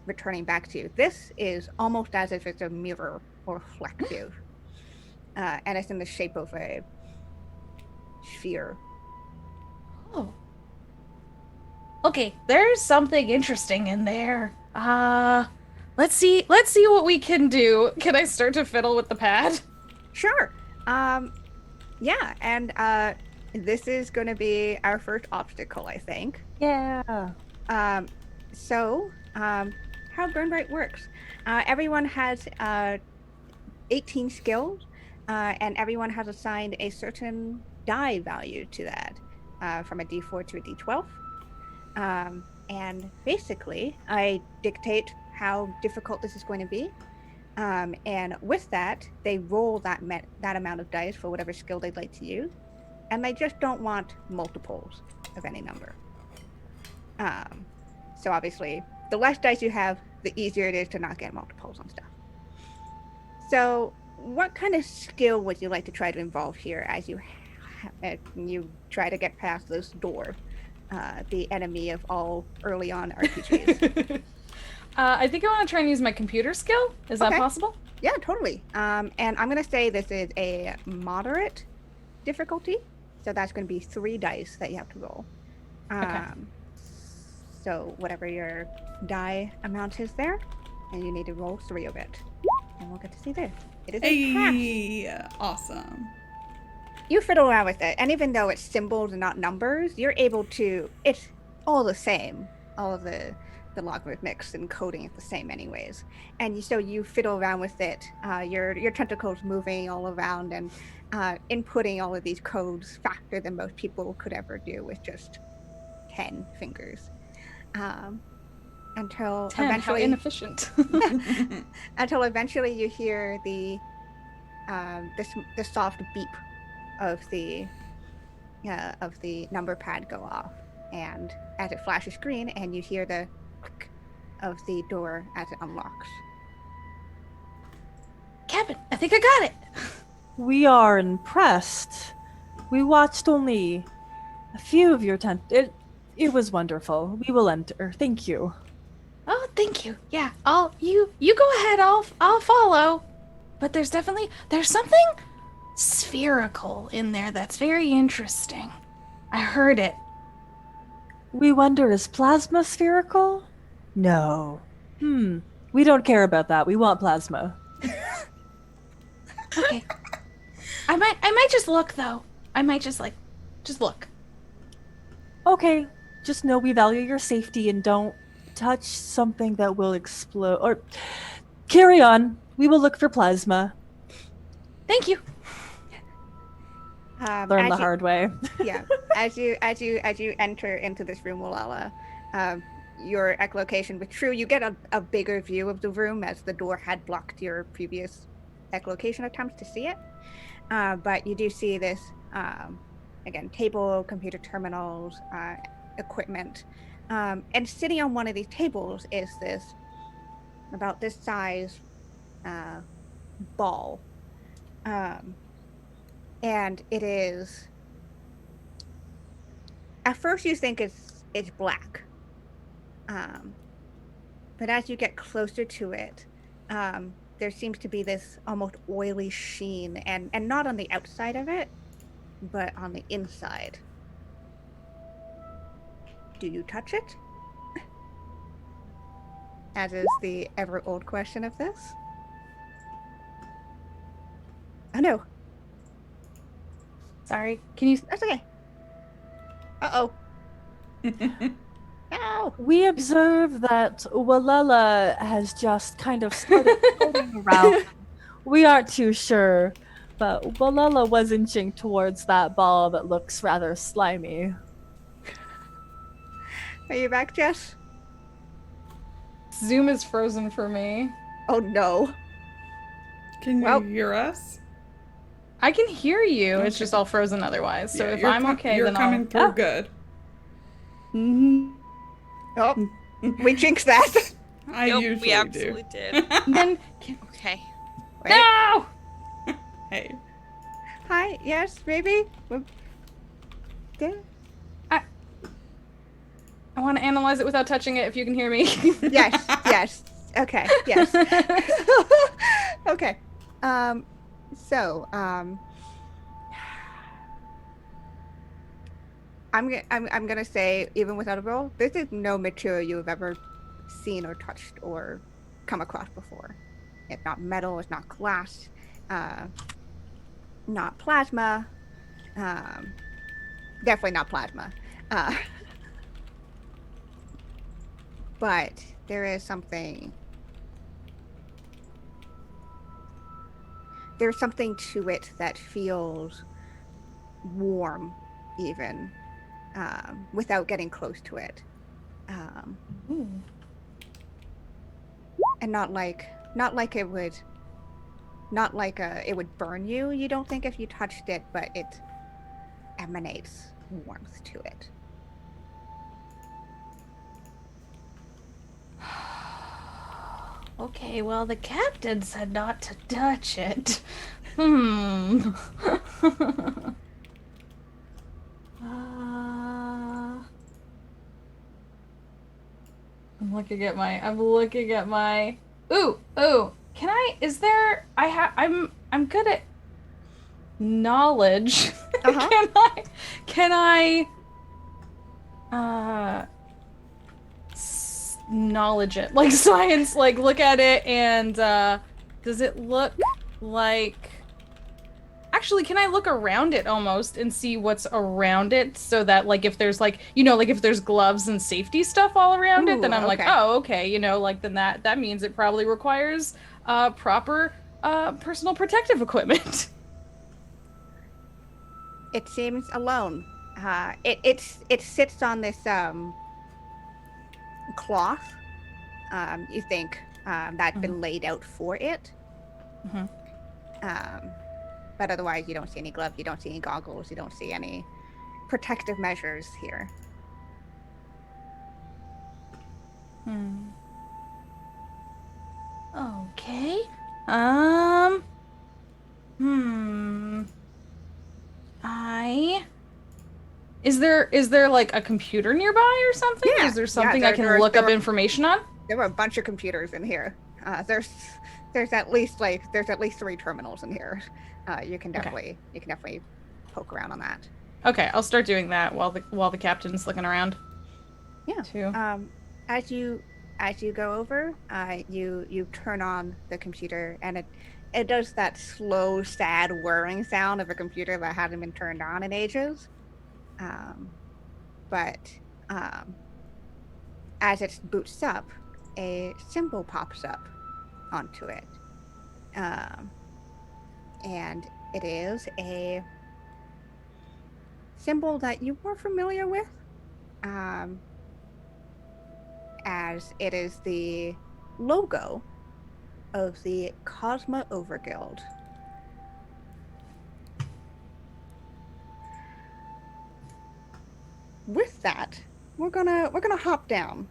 returning back to you. This is almost as if it's a mirror or reflective, and it's in the shape of a sphere. Oh. Okay, there's something interesting in there. Let's see what we can do. Can I start to fiddle with the pad? Sure. Yeah, and this is going to be our first obstacle, I think. Yeah. So, how Burn Bryte works. Everyone has 18 skills, and everyone has assigned a certain die value to that, from a d4 to a d12. And basically, I dictate how difficult this is going to be. And with that, they roll that amount of dice for whatever skill they'd like to use, and they just don't want multiples of any number. So obviously, the less dice you have, the easier it is to not get multiples on stuff. So, what kind of skill would you like to try to involve here as you try to get past this door, the enemy of all early on RPGs? I think I want to try and use my computer skill. Is that Okay. possible? Yeah, totally. And I'm going to say this is a moderate difficulty. So that's going to be 3 dice that you have to roll. Okay. So whatever your die amount is there, and you need to roll 3 of it. And we'll get to see this. It is a pass. Hey, awesome. You fiddle around with it, and even though it's symbols and not numbers, you're able to, it's all the same. All of the logarithmics and coding is the same anyways. And so you fiddle around with it, your tentacles moving all around and inputting all of these codes faster than most people could ever do with just 10 fingers. Until 10, eventually, how inefficient. until eventually you hear the soft beep of the number pad go off, and as it flashes green, and you hear the click of the door as it unlocks. Captain, I think I got it. We are impressed. We watched only a few of your It was wonderful. We will enter. Thank you. Oh, thank you. Yeah, you go ahead. I'll follow. But there's something spherical in there that's very interesting. I heard it. We wonder, is plasma spherical? No. We don't care about that. We want plasma. Okay. I might just look though. I might just look. Okay. Just know we value your safety and don't touch something that will explode. Or carry on. We will look for plasma. Thank you. Learn the hard way. Yeah. As you enter into this room, Wallahlah, your echolocation was true. You get a bigger view of the room as the door had blocked your previous echolocation attempts to see it. But you do see this, again, table, computer terminals, equipment. And sitting on one of these tables is this, about this size, ball. And it is, at first you think it's black. But as you get closer to it, there seems to be this almost oily sheen, and not on the outside of it, but on the inside. Do you touch it? As is the ever-old question of this. Oh no, Sorry. Can you? that's okay. Uh-oh. No. We observe that Wallahlah has just kind of started floating around. We aren't too sure, but Wallahlah was inching towards that ball that looks rather slimy. Are you back, Jess? Zoom is frozen for me. Oh no. Can you Well- hear us? I can hear you. It's Okay. just all frozen otherwise. So Yeah, if you're I'm okay, you're then coming I'll. through good. Oh, we jinxed that. I Nope, usually we absolutely do. did. Then Okay. Wait. no. Hey. Hi. Yes. Maybe. Yeah. I want to analyze it without touching it. If you can hear me. Yes. Yes. Okay. Yes. Okay. So, I'm gonna say, even without a roll, this is no material you have ever seen or touched or come across before. It's not metal. It's not glass. Not plasma. Definitely not plasma. But there is something. There's something to it that feels warm, even without getting close to it, and not like it would, it would burn you. You don't think if you touched it, but it emanates warmth to it. Okay, well, the captain said not to touch it. Hmm. I'm looking at my. Ooh. Can I? Is there? I'm good at knowledge. Uh-huh. Can I? Knowledge it, like science, like look at it and does it look like, actually, can I look around it almost and see what's around it, so that like if there's like, like if there's gloves and safety stuff all around it, then I'm like, okay. oh, okay, like then that means it probably requires proper personal protective equipment. It seems alone. It sits on this cloth. You think that's been laid out for it. But otherwise, you don't see any gloves. You don't see any goggles. You don't see any protective measures here. Okay. Is there like a computer nearby or something? Yeah. Is there something Yeah, I can there look up are- information on? There were a bunch of computers in here. There's at least 3 terminals in here. You can definitely poke around on that. Okay, I'll start doing that while the captain's looking around. Yeah. Too. As you go over, you turn on the computer, and it does that slow, sad whirring sound of a computer that hasn't been turned on in ages. But as it boots up, a symbol pops up onto it, and it is a symbol that you were familiar with, as it is the logo of the Cosma Overguild. With that, we're gonna hop down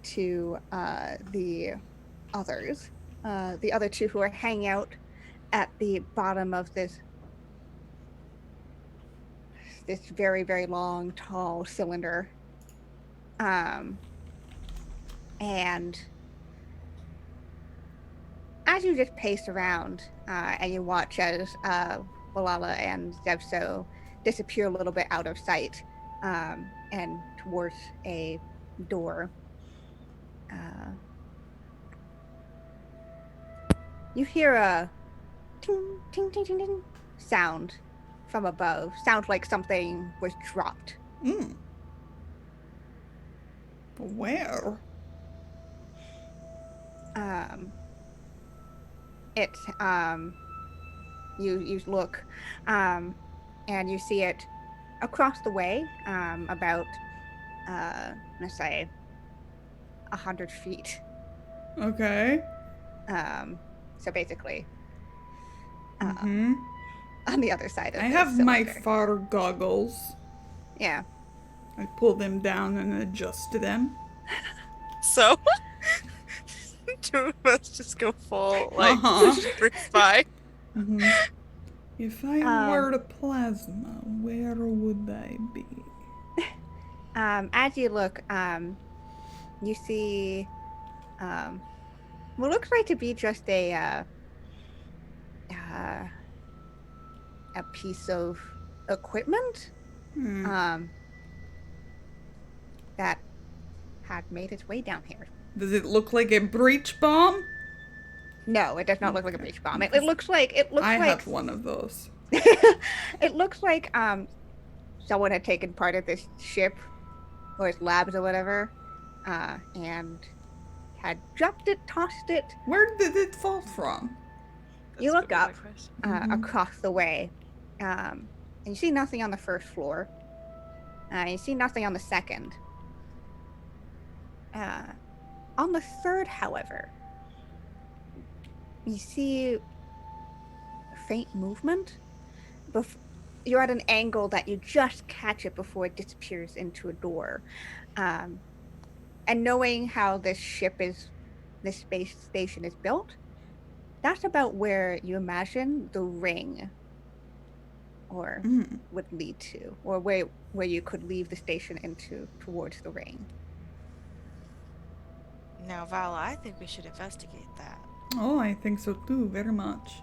to the others, the other 2 who are hanging out at the bottom of this very, very long, tall cylinder. And as you just pace around and you watch as Wallahlah and Zev'xo disappear a little bit out of sight and towards a door, you hear a ting, ting, ting, ting, ting sound from above. Sounds like something was dropped. Where? It you look, and you see it across the way, about let's say 100 feet. Okay. So basically, Mm-hmm. on the other side of I the have my cylinder. far goggles. Yeah. I pull them down and adjust them. So, two of us just go full, like, Uh-huh. super spy. Mm-hmm. If I Um, were the plasma, where would I be? As you look, you see, what looks like to be just a piece of equipment, that had made its way down here. Does it look like a breach bomb? No, it does not look like a Okay. breach bomb. It looks like I have one of those. it looks like someone had taken part of this ship or its labs or whatever, and had dropped it, tossed it. Where did it fall from? You That's look gonna be up my question. across the way, and you see nothing on the first floor. You see nothing on the second. On the third, however, you see faint movement. You're at an angle that you just catch it before it disappears into a door. And knowing how this space station is built, that's about where you imagine the ring would lead to, or where you could leave the station towards the ring. Now, Valla, I think we should investigate that. Oh, I think so too, very much.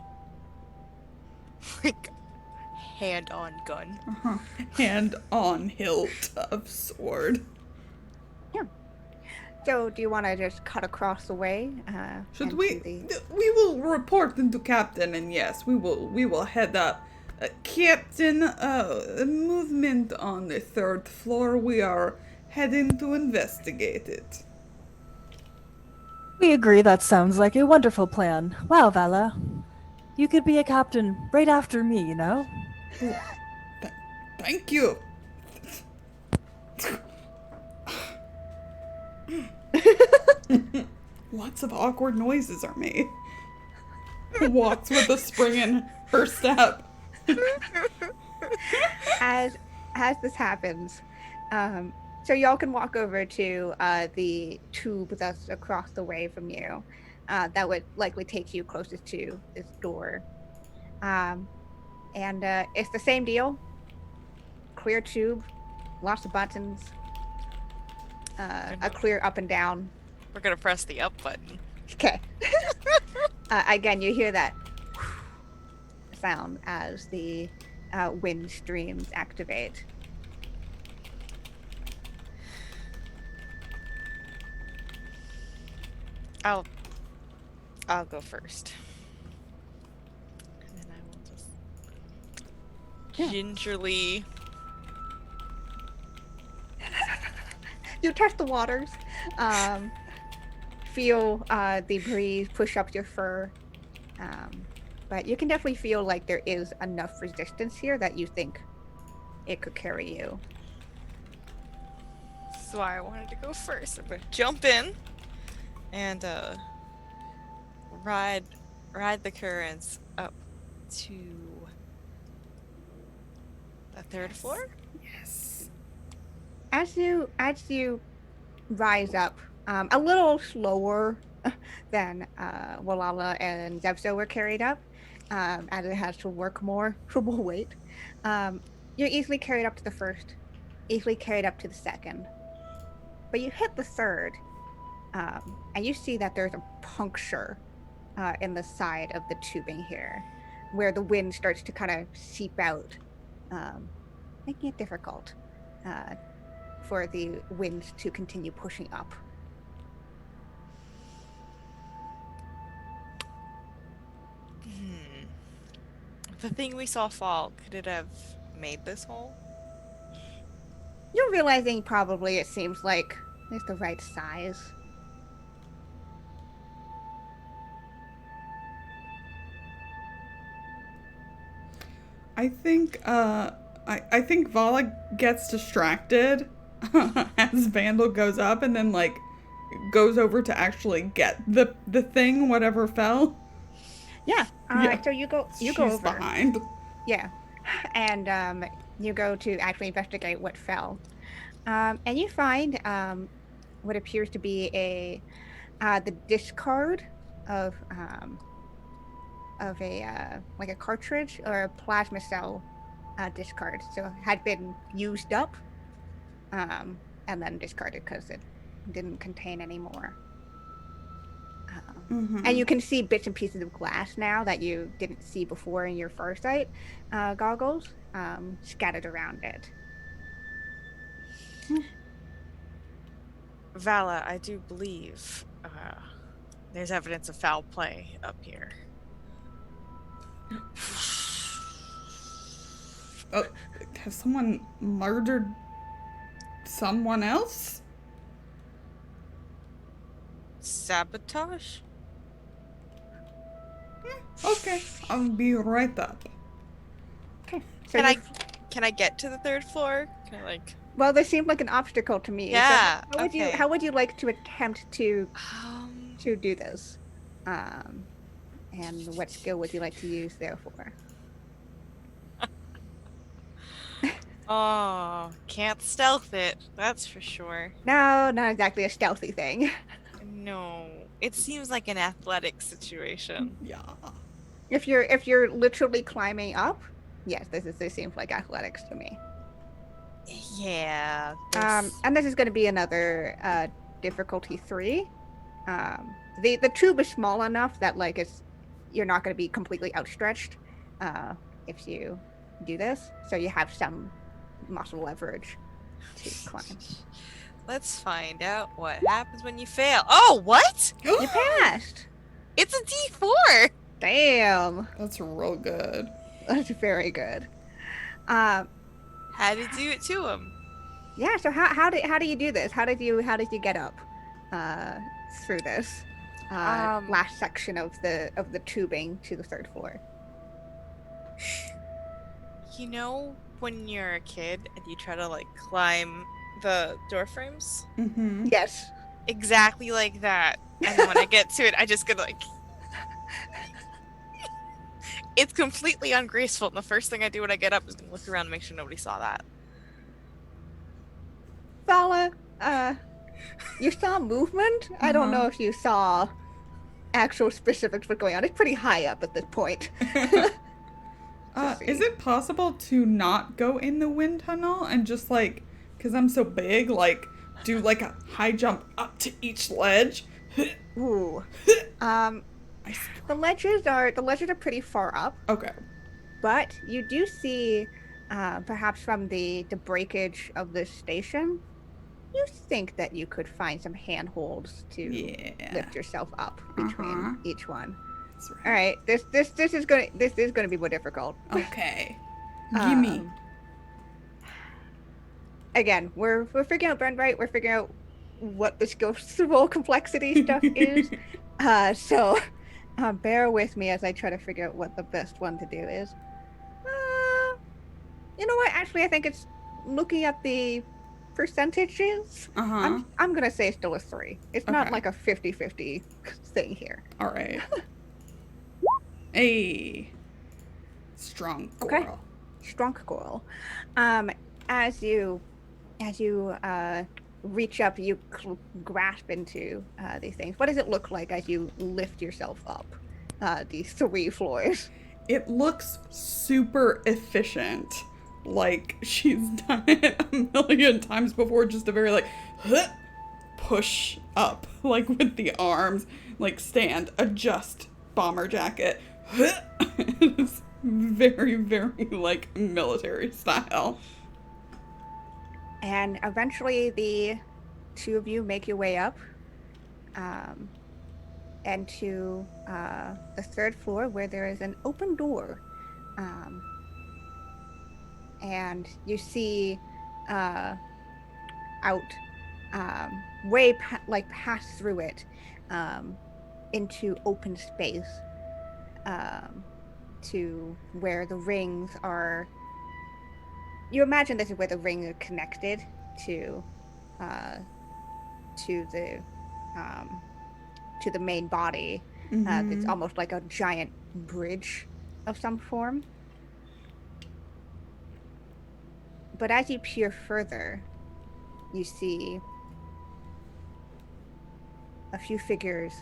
Like, hand-on gun. Uh-huh. Hand on hilt of sword. Yeah. So, do you want to just cut across the way? Should we? We will report into Captain, and yes, we will head up. Captain, movement on the third floor. We are heading to investigate it. We agree that sounds like a wonderful plan. Wow, Valla. You could be a captain right after me, you know? Thank you. Lots of awkward noises are made. Walks with a spring in her step. As this happens, so y'all can walk over to the tube that's across the way from you. That would likely take you closest to this door. And it's the same deal. Clear tube, lots of buttons, a clear up and down. We're gonna press the up button. Okay. Again, you hear that sound as the wind streams activate. I'll go first. And then I will just gingerly. You touch the waters, feel the breeze push up your fur, but you can definitely feel like there is enough resistance here that you think it could carry you. That's why I wanted to go first. I'm gonna jump in and ride the currents up to the third floor. Yes. As you rise up, a little slower than Wallahlah and Zev'xo were carried up, as it has to work more for more weight. You're easily carried up to the first, easily carried up to the second, but you hit the third, and you see that there's a puncture in the side of the tubing here, where the wind starts to kind of seep out, making it difficult for the wind to continue pushing up. the thing we saw fall, could it have made this hole? You're realizing probably it seems like it's the right size. I think I think Valla gets distracted as Vandal goes up and then like goes over to actually get the thing, whatever fell. Yeah. Yeah. So you go She's over. behind. Yeah. And you go to actually investigate what fell. And you find what appears to be the discard of a like a cartridge or a plasma cell discard. So it had been used up and then discarded because it didn't contain any more. And you can see bits and pieces of glass now that you didn't see before in your foresight goggles scattered around it. Valla, I do believe there's evidence of foul play up here. Oh, has someone murdered someone else? Sabotage? Okay, I'll be right up. Okay. So Can I get to the third floor? Can I Well, this seemed like an obstacle to me. Yeah. So okay. how would you like to attempt to Um, do this? And what skill would you like to use therefore? Oh, can't stealth it. That's for sure. No, not exactly a stealthy thing. No, it seems like an athletic situation. Yeah. If you're literally climbing up, yes, this seems like athletics to me. Yeah. And this is going to be another difficulty 3. The tube is small enough that like you're not going to be completely outstretched if you do this, so you have some muscle leverage to climb. Let's find out what happens when you fail. Oh, what? You passed. It's a D4. Damn, That's real good. that's very good. Had to do it to him. Yeah. So how do you do this? How did you get up through this last section of the tubing to the 3rd floor? You know when you're a kid and you try to like climb the door frames? Mm-hmm. Yes. Exactly like that. And then when I get to it, I just go like it's completely ungraceful, and the first thing I do when I get up is gonna look around and make sure nobody saw that. Valla, you saw movement. I don't know if you saw actual specifics what's going on. It's pretty high up at this point. Is it possible to not go in the wind tunnel and just like, because I'm so big, like do like a high jump up to each ledge? Ooh. The ledges are pretty far up. Okay. But you do see, perhaps from the breakage of this station, you think that you could find some handholds to lift yourself up between each one. That's right. All right, this is gonna be more difficult. Okay. Gimme. Again, we're figuring out Burn Bryte. We're figuring out what the skill complexity stuff is. So bear with me as I try to figure out what the best one to do is. You know what? Actually, I think it's looking at the percentages. I'm gonna say it's still a 3. It's not like a 50-50 thing here. All right. Hey. Strong coral. Okay. Strong coral. As you reach up, you grasp into these things. What does it look like as you lift yourself up these 3 floors? It looks super efficient. Like she's done it a million times before, just a very like push up, like with the arms, like stand, adjust, bomber jacket. It's very, very like military style. And eventually the 2 of you make your way up and to the 3rd floor, where there is an open door Um, and you see out way past through it into open space to where the rings are. You imagine this is where the rings are connected to uh, to the um, to the main body. It's almost like a giant bridge of some form. But as you peer further, you see a few figures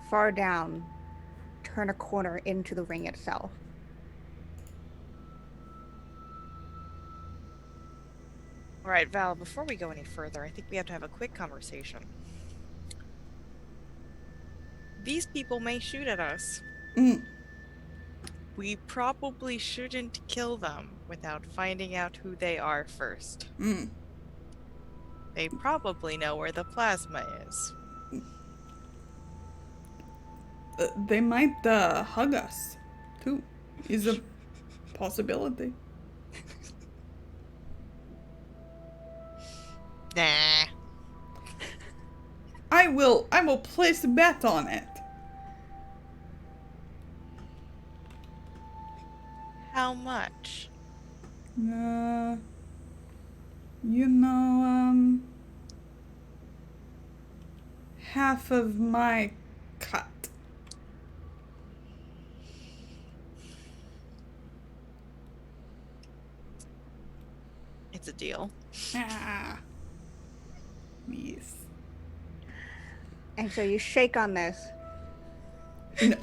far down turn a corner into the ring itself. All right, Val, before we go any further, I think we have to have a quick conversation. These people may shoot at us. We probably shouldn't kill them without finding out who they are first. They probably know where the plasma is. They might hug us, too. Is a possibility. Nah. I will place a bet on it. How much? Half of my cut. It's a deal. Ah. Yes. And so you shake on this.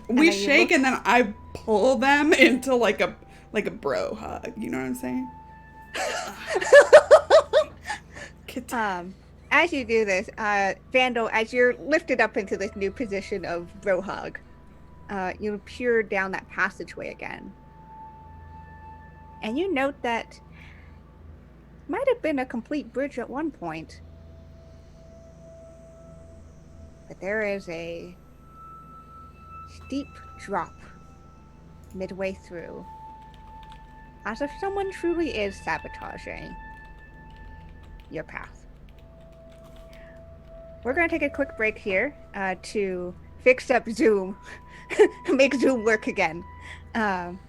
We shake and then I pull them into like a bro hug. You know what I'm saying? As you do this, Vandil, as you're lifted up into this new position of bro hug, you peer down that passageway again. And you note that might have been a complete bridge at one point. But there is a steep drop midway through, as if someone truly is sabotaging your path. We're going to take a quick break here to fix up Zoom, make Zoom work again,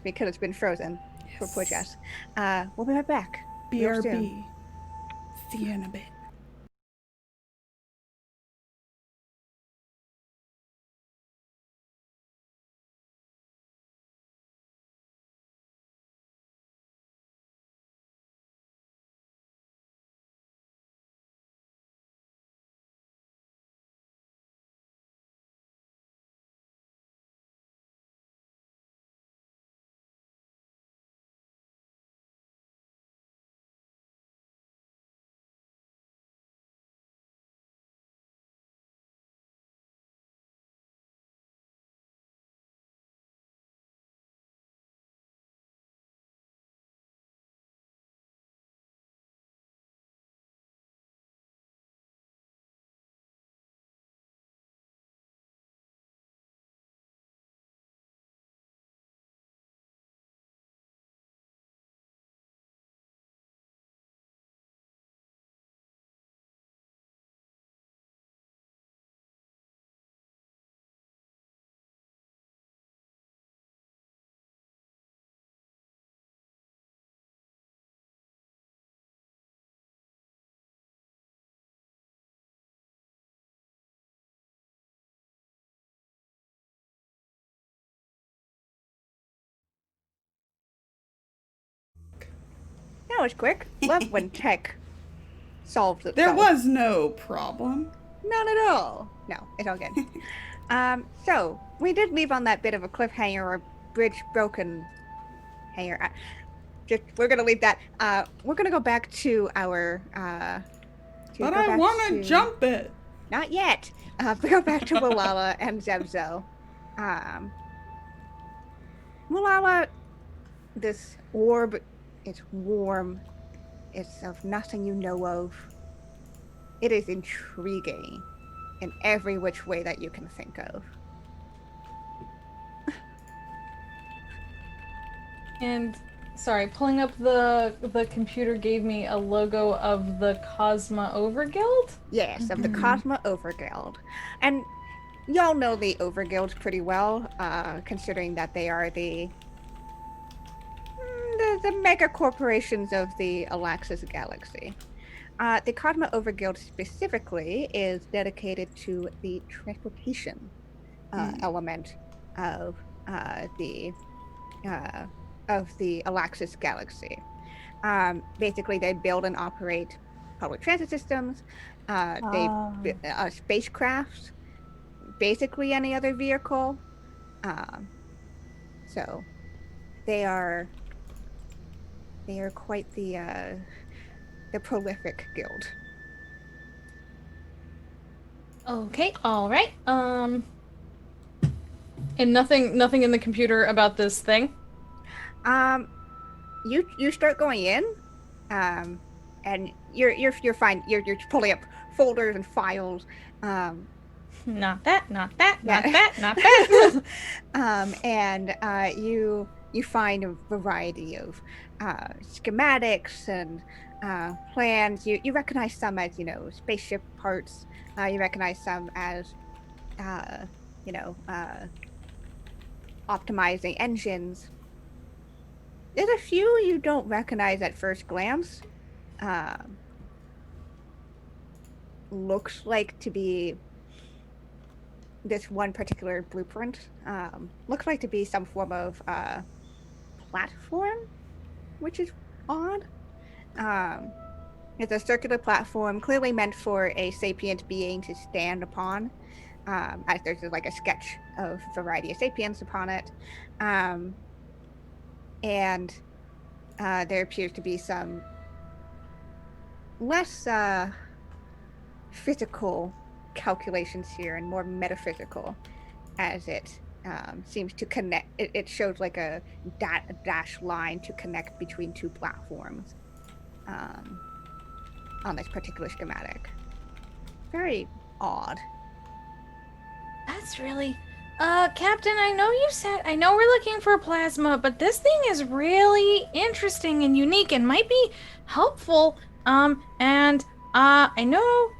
because it's been frozen for poor Jess. We'll be right back. BRB. See you in a bit. That was quick. Love when tech solves itself. There was no problem. Not at all. No, it's all good. So we did leave on that bit of a cliffhanger or bridge broken hanger. We're gonna leave that. We're gonna go back to our. But I want to jump it. Not yet. We go back to Wallahlah and Zev'xo. Wallahlah, this orb, it's warm. It's of nothing you know of. It is intriguing in every which way that you can think of. And sorry, pulling up the computer gave me a logo of the Cosma Overguild. Yes, of the Cosma Overguild. And y'all know the Overguild pretty well, considering that they are the mega corporations of the Olaxis Galaxy. The Cosma Overguild specifically is dedicated to the transportation element of the Olaxis Galaxy. Basically, they build and operate public transit systems. They spacecraft, basically any other vehicle. So they are quite the prolific guild. Okay, all right. And nothing in the computer about this thing. You start going in, and you're fine. You're pulling up folders and files. Not that. And you find a variety of schematics and plans. You recognize some as spaceship parts. You recognize some as optimizing engines. There's a few you don't recognize at first glance. Looks like to be this one particular blueprint. Looks like to be some form of platform, which is odd. It's a circular platform, clearly meant for a sapient being to stand upon. As there's like a sketch of a variety of sapiens upon it. And there appears to be some less physical calculations here and more metaphysical, as it seems to connect. It shows like a dash line to connect between two platforms on this particular schematic. Very odd. That's really... Captain, I know we're looking for plasma, but this thing is really interesting and unique and might be helpful. I know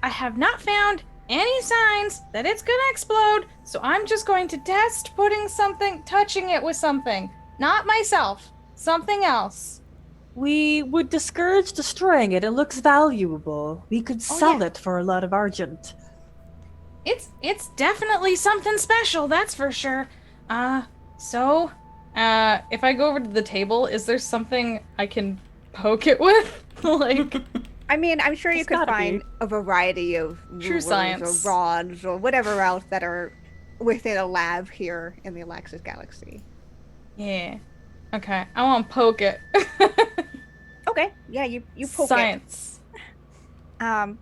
I have not found any signs that it's gonna explode, so I'm just going to test touching it with something. Not myself, something else. We would discourage destroying it. It looks valuable. We could sell it for a lot of argent. It's definitely something special, that's for sure. So, if I go over to the table, is there something I can poke it with? Like, I mean, I'm sure you could find a variety of true science or rods or whatever else that are within a lab here in the Olaxis Galaxy. Yeah. Okay, I want to poke it. Okay, yeah, you poke science. It.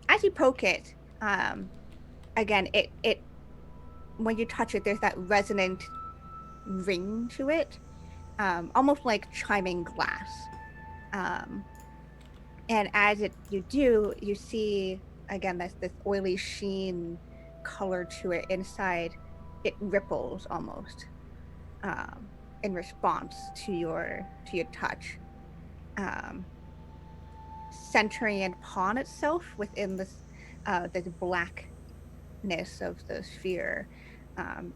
As you poke it, again, it when you touch it, there's that resonant ring to it, almost like chiming glass. And as you do, you see again this oily sheen color to it inside. It ripples almost in response to your touch, centering upon itself within this blackness of the sphere,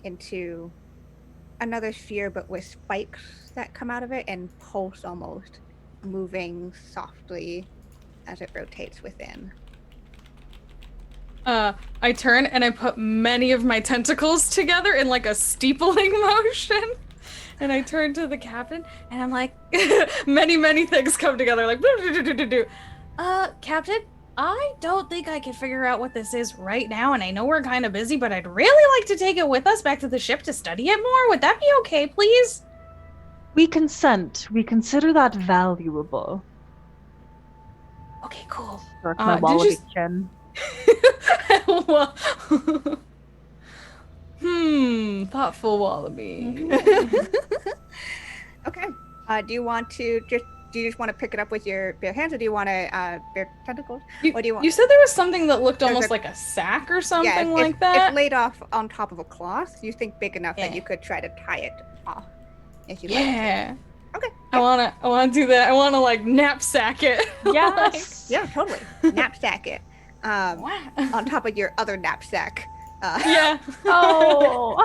into another sphere, but with spikes that come out of it and pulse almost, moving softly as it rotates within. I turn and I put many of my tentacles together in like a steepling motion. And I turn to the captain and I'm like, many things come together like, Captain, I don't think I can figure out what this is right now, and I know we're kind of busy, but I'd really like to take it with us back to the ship to study it more. Would that be okay, please? We consent. We consider that valuable. Okay, cool. Work my wallaby chin. Thoughtful wallaby. Okay. Do you just want to pick it up with your bare hands, or do you want to bare tentacles? What do you want? You said there was something that looked almost like a sack or something like that? It's laid off on top of a cloth. You think big enough that you could try to tie it off. if you'd like to. Yeah. Okay. I wanna do that. I wanna like knapsack it. Yes. Yeah, totally. Knapsack it. Wow. On top of your other knapsack. Yeah. Oh.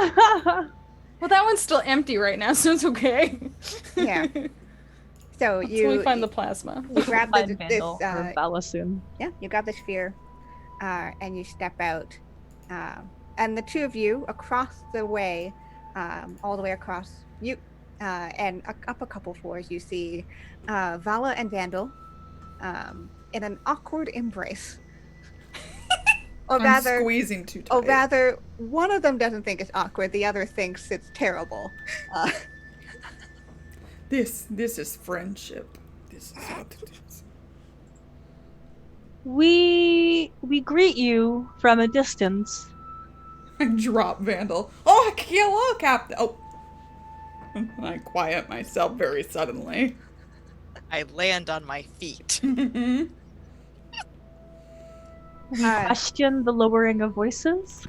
Well, that one's still empty right now, so it's okay. Yeah. So Until we find the plasma. you grab Find this Vandil or Valla soon. you grab the sphere, and you step out, and the two of you across the way, all the way across you, and up a couple floors, you see Valla and Vandil in an awkward embrace. Or I'm rather, squeezing too tight. or rather, one of them doesn't think it's awkward, the other thinks it's terrible. This is friendship. This is what it is. We greet you from a distance. I drop Vandal. Oh, hello, Captain. Oh. And I quiet myself very suddenly. I land on my feet. We question the lowering of voices.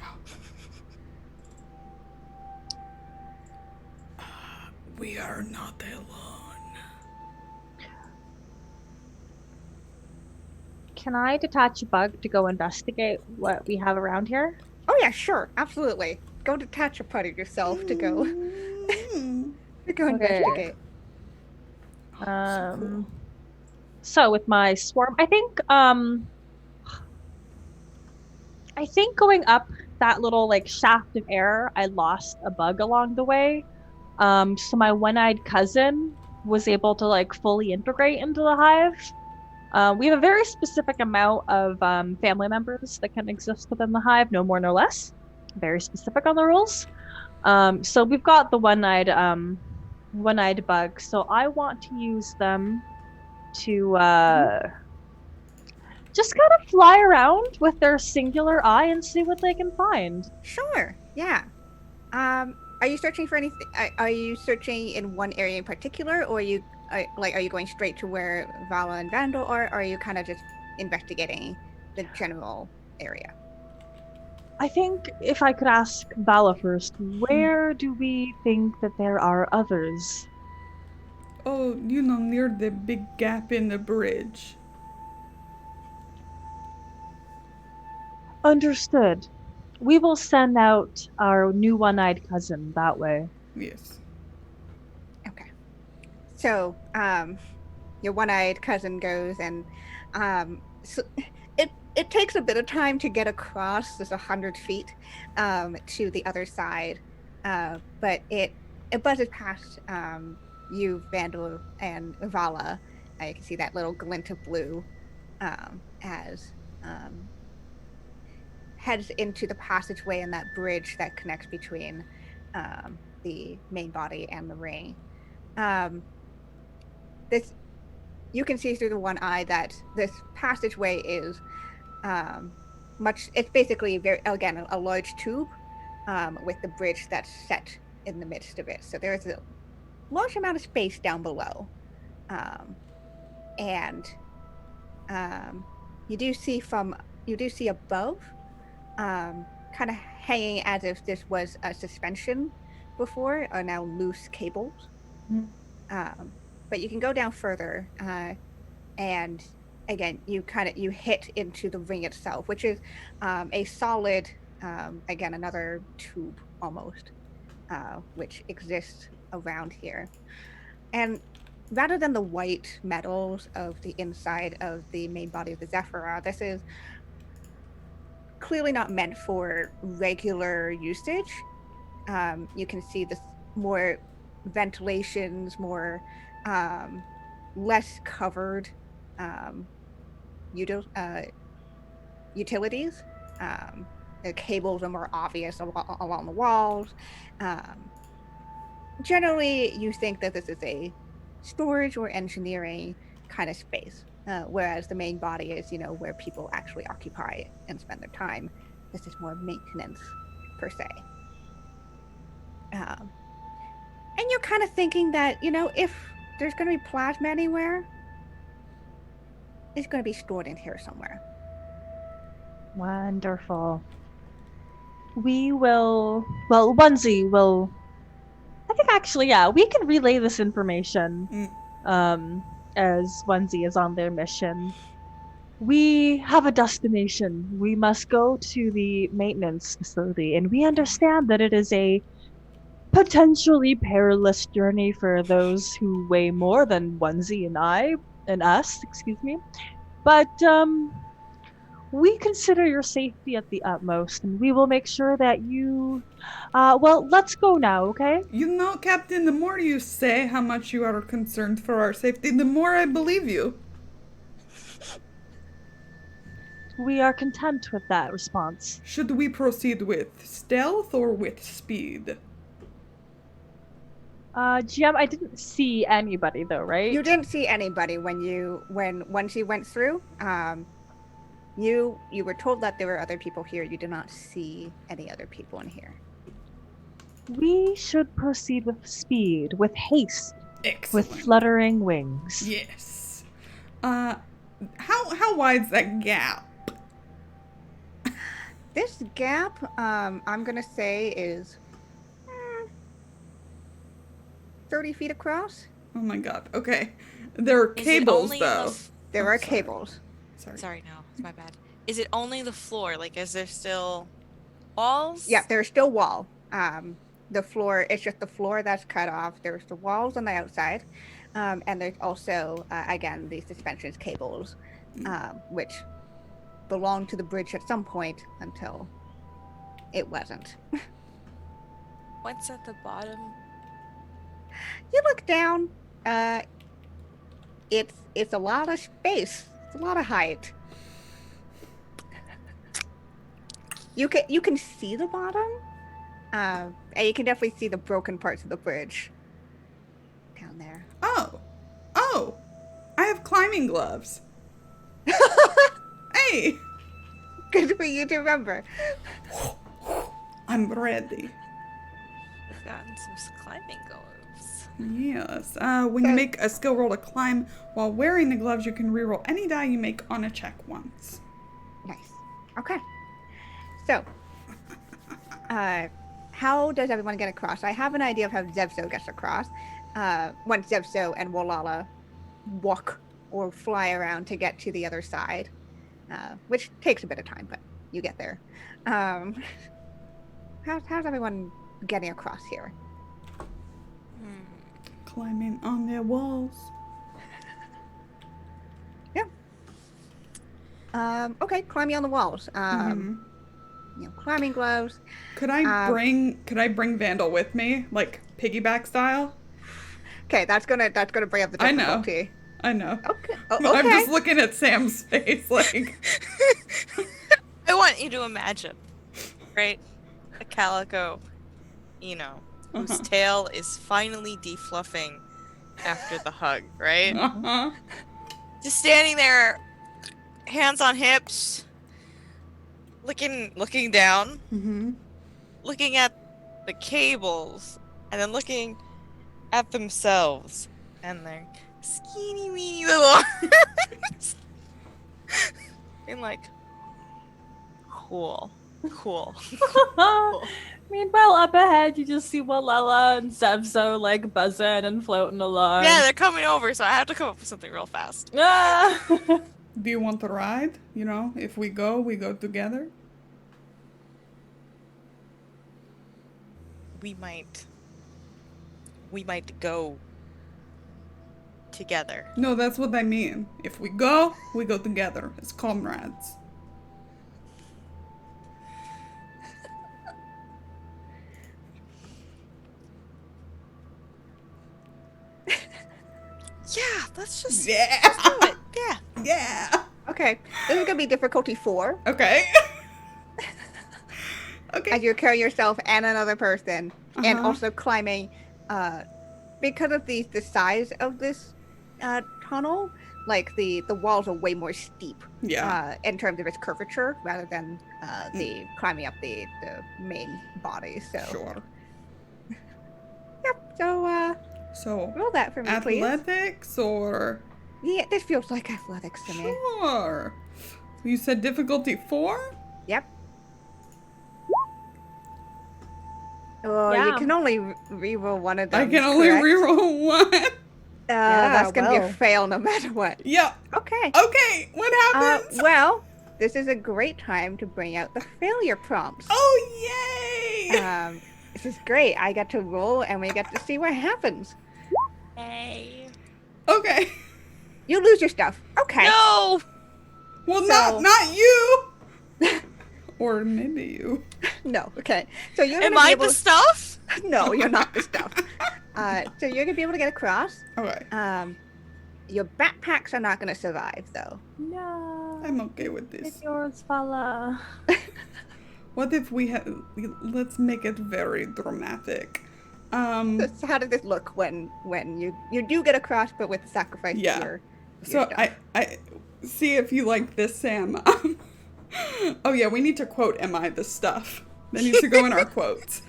We are not alone. Can I detach a bug to go investigate what we have around here? Oh yeah, sure, absolutely. Go detach a part of yourself to go investigate. Cool. So with my swarm, I think going up that little like shaft of air, I lost a bug along the way. So my one-eyed cousin was able to like fully integrate into the hive. We have a very specific amount of family members that can exist within the hive, no more, no less. Very specific on the rules. So we've got the one-eyed bug. So I want to use them to just kind of fly around with their singular eye and see what they can find. Sure, yeah. Are you searching for anything? Are you searching in one area in particular, or are you going straight to where Valla and Vandil are, or are you kind of just investigating the general area? I think if I could ask Valla first, where do we think that there are others? Oh, near the big gap in the bridge. Understood. We will send out our new one-eyed cousin that way. Yes. Okay. So, your one-eyed cousin goes, and so it takes a bit of time to get across this 100 feet to the other side, but it buzzes past you, Vandil, and Valla. You can see that little glint of blue as heads into the passageway and that bridge that connects between the main body and the ring. This, you can see through the one eye that this passageway is it's basically a large tube with the bridge that's set in the midst of it. So there's a large amount of space down below. And you do see above, kind of hanging as if this was a suspension before, are now loose cables. But you can go down further, and again, you hit into the ring itself, which is a solid, again, another tube almost, which exists around here. And rather than the white metals of the inside of the main body of the Zev'xo, this is clearly not meant for regular usage. You can see this more ventilations, more less covered utilities. The cables are more obvious along the walls. Generally, you think that this is a storage or engineering kind of space, whereas the main body is, where people actually occupy and spend their time. This is more maintenance, per se. And you're kind of thinking that, if there's going to be plasma anywhere, it's going to be stored in here somewhere. Wonderful. We will, Onesie will, I think actually, yeah, we can relay this information as Onesie is on their mission. We have a destination. We must go to the maintenance facility, and we understand that it is a potentially perilous journey for those who weigh more than Onesie and us, excuse me. But we consider your safety at the utmost, and we will make sure that you. Well, let's go now, okay? You know, Captain, the more you say how much you are concerned for our safety, the more I believe you. We are content with that response. Should we proceed with stealth or with speed? GM, I didn't see anybody though, right? You didn't see anybody once you went through. You were told that there were other people here. You did not see any other people in here. We should proceed with speed, with haste, Excellent. with fluttering wings. Yes. How wide's that gap? This gap, I'm gonna say is 30 feet across. Oh my god. Okay. There are cables though. There are cables. Sorry, no, it's my bad. Is it only the floor? Like, is there still walls? Yeah, there's still wall. The floor, it's just the floor that's cut off. There's the walls on the outside. And there's also, again, the suspension cables, which belonged to the bridge at some point until it wasn't. What's at the bottom? You look down, it's a lot of space. It's a lot of height. You can see the bottom, and you can definitely see the broken parts of the bridge down there. Oh, I have climbing gloves. Hey, Good for you to remember. I'm ready. I've gotten some climbing gloves. Yes. When you make a skill roll to climb while wearing the gloves, you can reroll any die you make on a check once. Nice. Okay. So, how does everyone get across? I have an idea of how Zev'xo gets across. Once Zev'xo and Wallahlah walk or fly around to get to the other side, which takes a bit of time, but you get there. How's everyone getting across here? Climbing on their walls. Yeah. Okay, climbing on the walls. You know, climbing gloves. Could I bring Vandil with me, like piggyback style? Okay, that's gonna bring up the difficulty. I know. Okay. I'm Okay. just looking at Sam's face, like. I want you to imagine, right? A calico, whose tail is finally defluffing after the hug, right? Just standing there, hands on hips, looking down, looking at the cables, and then looking at themselves and their skinny weeny little arms. And like, cool. Meanwhile, up ahead, you just see Wallahlah and Zev'xo like buzzing and floating along. Yeah, they're coming over, so I have to come up with something real fast. Ah! Do you want to ride? You know, if we go together. We might go together. No, that's what I mean. If we go together as comrades. Yeah, let's just Yeah. let's do it. Yeah. Yeah. Okay, this is gonna be difficulty 4. Okay. Okay. As you carry yourself and another person, and also climbing, because of the size of this tunnel, like the walls are way more steep. Yeah. In terms of its curvature, rather than the climbing up the main body. So. Sure. Yep. So roll that for me, please. Athletics or? Yeah, this feels like athletics to me. Sure. You said difficulty 4? Yep. Oh, you Yeah. can only re-roll one of I them. can only correct? reroll one. That's gonna be a well. fail no matter what. Yep. Okay. Okay, what happens? Well, this is a great time to bring out the failure prompts. Oh, yay! This is great. I get to roll, and we get to see what happens. Yay. Okay. You lose your stuff. Okay. No! Well, So- not you. Or maybe you. No. Okay. So you're Am gonna be I able. the stuff? No, you're not the stuff. So you're gonna be able to get across. Okay. Your backpacks are not gonna survive, though. No. I'm okay with It's this. yours, Valla. What if let's make it very dramatic. So how does this look when you do get across, but with the sacrifice Yeah. of your So stuff? I see if you like this, Sam. Oh yeah, we need to quote "Am I the stuff?" That needs to go in our quotes.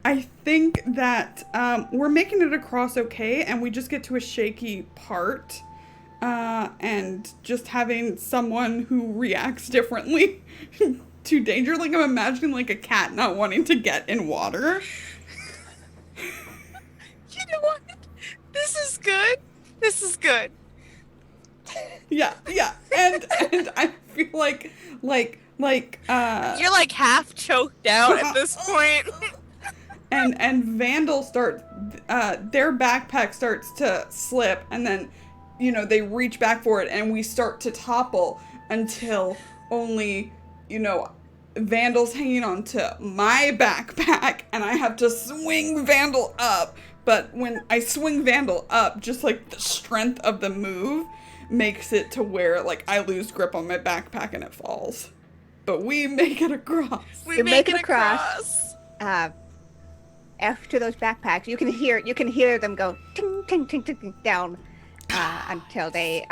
I think that we're making it across okay, and we just get to a shaky part, and just having someone who reacts differently to danger. Like I'm imagining like a cat not wanting to get in water. You know what? This is good. This is good. Yeah, and I feel like You're like half choked out at this point. and Vandil starts their backpack starts to slip, and then they reach back for it, and we start to topple until only Vandal's hanging onto my backpack, and I have to swing Vandal up. But when I swing Vandal up, just like the strength of the move makes it to where like I lose grip on my backpack and it falls. But we make it across. We You make make it it across. across. F to those backpacks. You can hear them go ting ting ting ting, ting down until they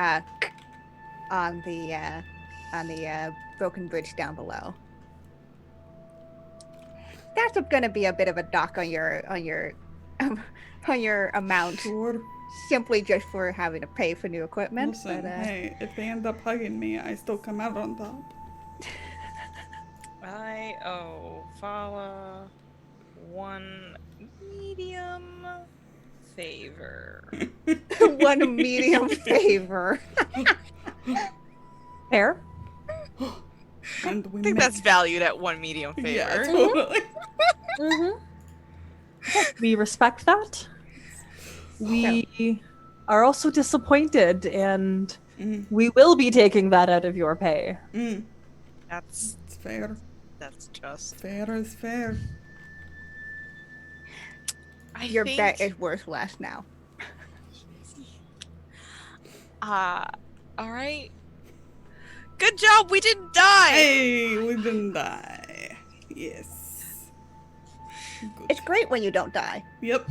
on the broken bridge down below. That's gonna be a bit of a dock on your amount, Sure. simply just for having to pay for new equipment. Listen, but, hey, if they end up hugging me, I still come out on top. I owe Valla one medium favor. one medium favor. Fair. And we I think make- that's valued at one medium favor. Yeah, totally. We respect that. We are also disappointed, and we will be taking that out of your pay. That's It's fair. just. Fair is fair. Your think, bet is worth less now. all right. Good job. We didn't die. Hey, we didn't die. Yes. Good. It's great when you don't die. Yep.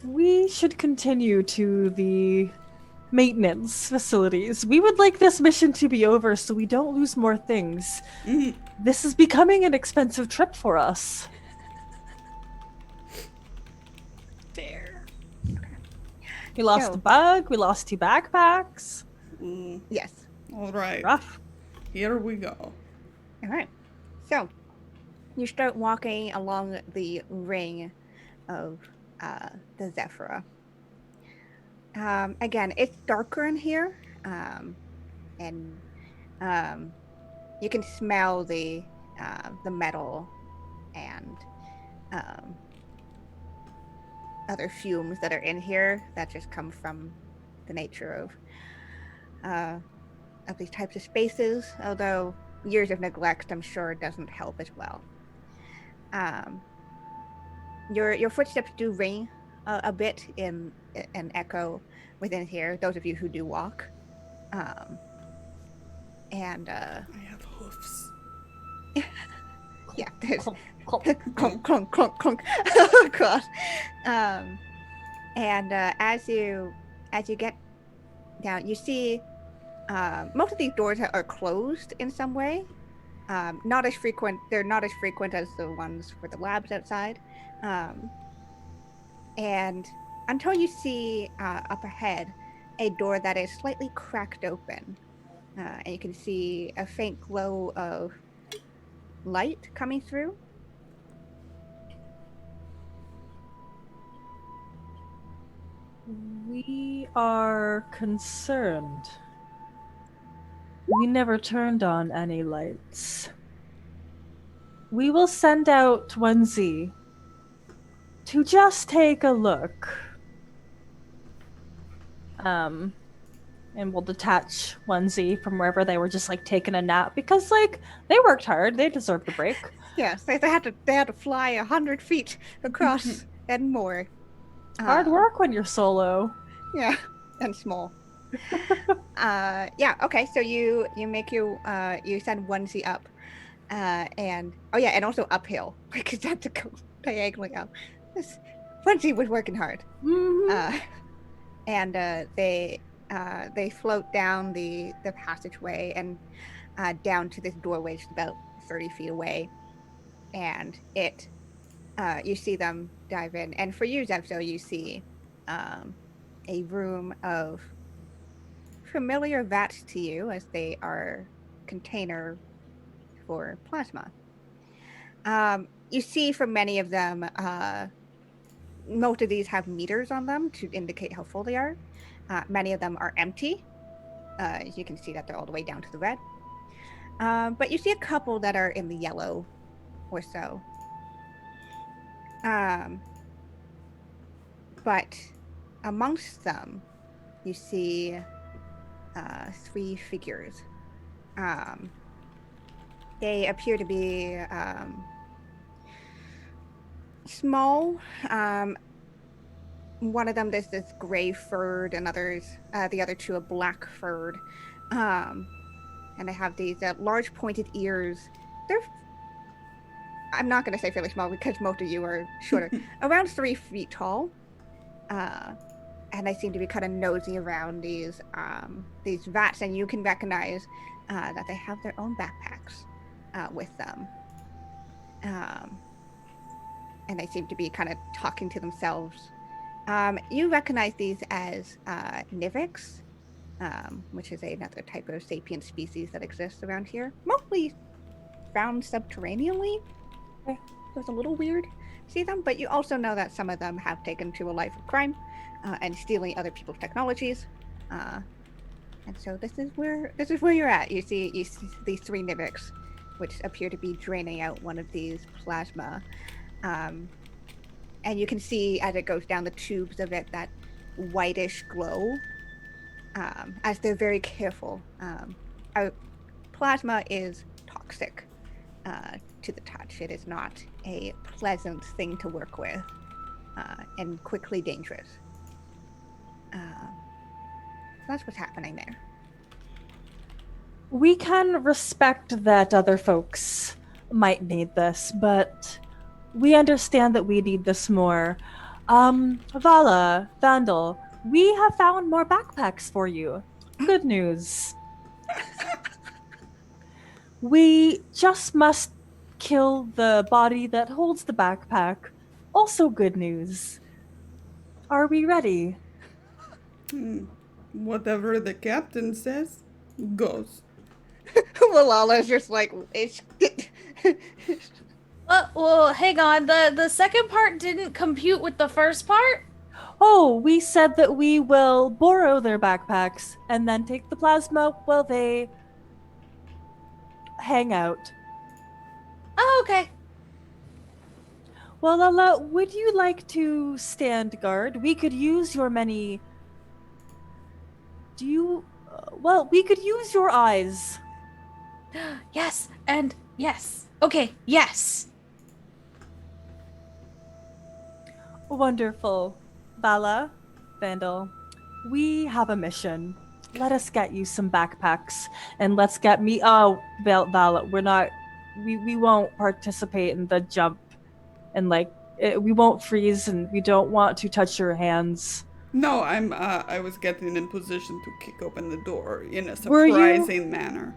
We should continue to the maintenance facilities. We would like this mission to be over so we don't lose more things. This is becoming an expensive trip for us. Fair. We lost So- a bug, we lost 2 backpacks. Yes. All right. Rough. Here we go. All right. So, you start walking along the ring of the Zev'xo. Again, it's darker in here, and you can smell the metal and other fumes that are in here that just come from the nature of these types of spaces. Although years of neglect, I'm sure, doesn't help as well. Your footsteps do ring a bit in an echo within here. Those of you who do walk, and I have hoofs. yeah, there's Clunk, clunk. clunk clunk clunk clunk across. And as you get down, you see most of these doors are closed in some way. Not as frequent. They're not as frequent as the ones for the labs outside. And until you see up ahead a door that is slightly cracked open, and you can see a faint glow of light coming through. We are concerned. We never turned on any lights. We will send out Wenzi to just take a look. And we'll detach Wenzi from wherever they were just like taking a nap because like they worked hard. They deserved a break. Yes, they had to fly 100 feet across and more. Hard work when you're solo. Yeah, and small. Yeah. Okay. So you make you send onesie up, and and also uphill because you have to go diagonally up. This onesie was working hard. Mm-hmm. And they float down the passageway and down to this doorway just about 30 feet away, and you see them dive in. And for you, Zev'xo, you see a room of familiar vats to you as they are container for plasma. You see from many of them, most of these have meters on them to indicate how full they are. Many of them are empty. You can see that they're all the way down to the red. But you see a couple that are in the yellow or so. But amongst them, you see 3 figures. They appear to be small. One of them is this gray furred, and the other 2 are black furred. And they have these large pointed ears. I'm not going to say fairly small because most of you are shorter. Around 3 feet tall. And they seem to be kind of nosy around these vats, and you can recognize that they have their own backpacks with them. And they seem to be kind of talking to themselves. You recognize these as Zev'xo, which is another type of sapient species that exists around here. Mostly found subterraneanly. So it's a little weird to see them, but you also know that some of them have taken to a life of crime and stealing other people's technologies. And so this is where you're at. You see these 3 Zev'xo, which appear to be draining out one of these plasma. And you can see as it goes down the tubes of it that whitish glow as they're very careful. Plasma is toxic to the touch. It is not a pleasant thing to work with and quickly dangerous. That's what's happening there. We can respect that other folks might need this, but we understand that we need this more. Valla, Vandil, we have found more backpacks for you. Good news. We just must kill the body that holds the backpack. Also good news. Are we ready? Whatever the captain says goes. Wallahlah is just like, Well, hang on. The second part didn't compute with the first part? Oh, we said that we will borrow their backpacks and then take the plasma while they hang out. Oh, okay. Wallahlah, would you like to stand guard? We could use your many... we could use your eyes. Yes, and yes. Okay, yes. Wonderful. Valla, Vandil, we have a mission. Let us get you some backpacks, and let's get me... Oh, Valla, we're not... We won't participate in the jump, and we won't freeze, and we don't want to touch your hands. No, I was getting in position to kick open the door in a surprising manner.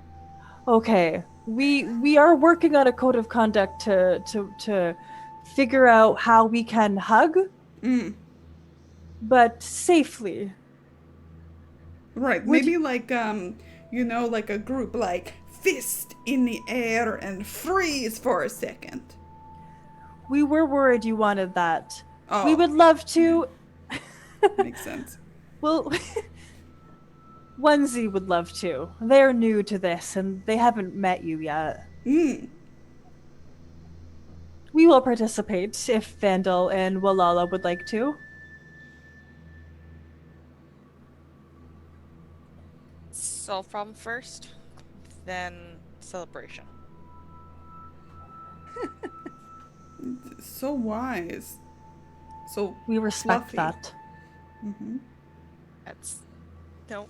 Okay. We are working on a code of conduct to figure out how we can hug, but safely. Right. Maybe like a group, like fist in the air and freeze for a second. We were worried you wanted that. Oh, We would love to. makes sense. Well, Onesie would love to. They're new to this and they haven't met you yet. Mm. We will participate if Vandil and Wallahlah would like to. Solve problem first, then celebration. So wise. So We respect fluffy. that. Mm-hmm. That's nope.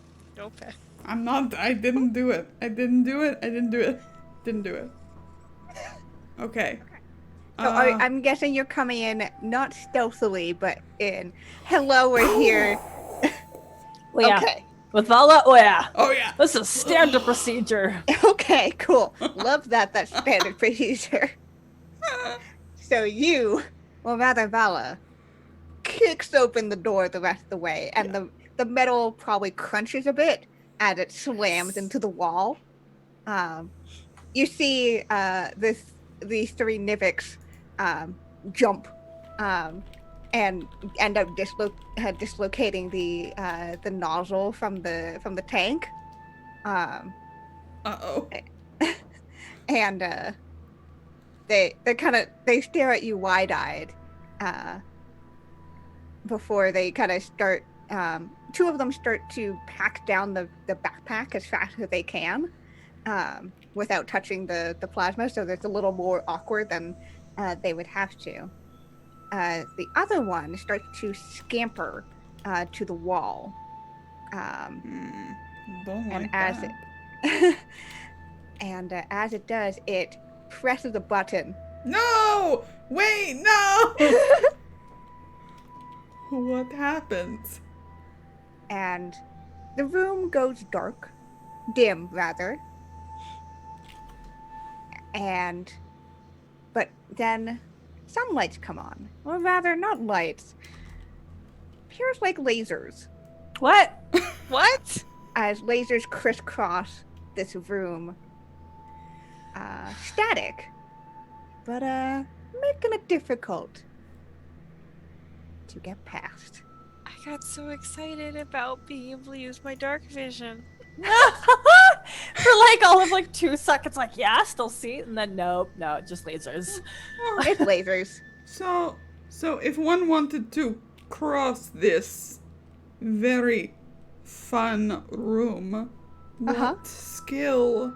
I'm not. I didn't do it. Didn't do it. Okay. So I'm guessing you're coming in not stealthily, but in. Hello, we're here. Well, yeah. Okay. With Valla, oh yeah. Oh yeah. This is standard procedure. Okay, cool. Love that. That's standard procedure. So you, or rather Valla, kicks open the door the rest of the way, and the metal probably crunches a bit as it slams into the wall. You see these three Nivix jump and end up dislocating the nozzle from the tank. Uh-oh. And they stare at you wide-eyed before they kind of start. Two of them start to pack down the backpack as fast as they can without touching the plasma, so it's a little more awkward than they would have to. The other one starts to scamper to the wall. Don't like And as that. as it does, it presses a button. No! Wait, no! What happens? And the room goes dark, dim rather. But then some lights come on, or rather not lights, appears like lasers. What? What? As lasers crisscross this room. Static, but making it difficult to get past. I got so excited about being able to use my dark vision. For like all of like 2 seconds, like, yeah, still see it, and then no, just lasers. It's lasers. So if one wanted to cross this very fun room, what skill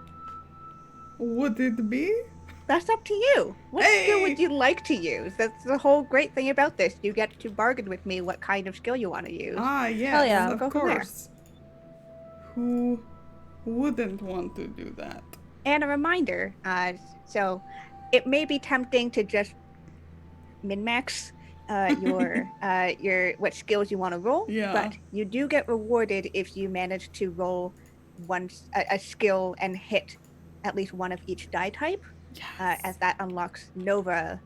would it be? That's up to you. What skill Hey! would you like to use? That's the whole great thing about this. You get to bargain with me what kind of skill you want to use. Ah, yes, Hell yeah. Go of from there. course. Who wouldn't want to do that? And a reminder, so it may be tempting to just min-max your what skills you want to roll, Yeah. but you do get rewarded if you manage to roll a skill and hit at least one of each die type, as that unlocks Nova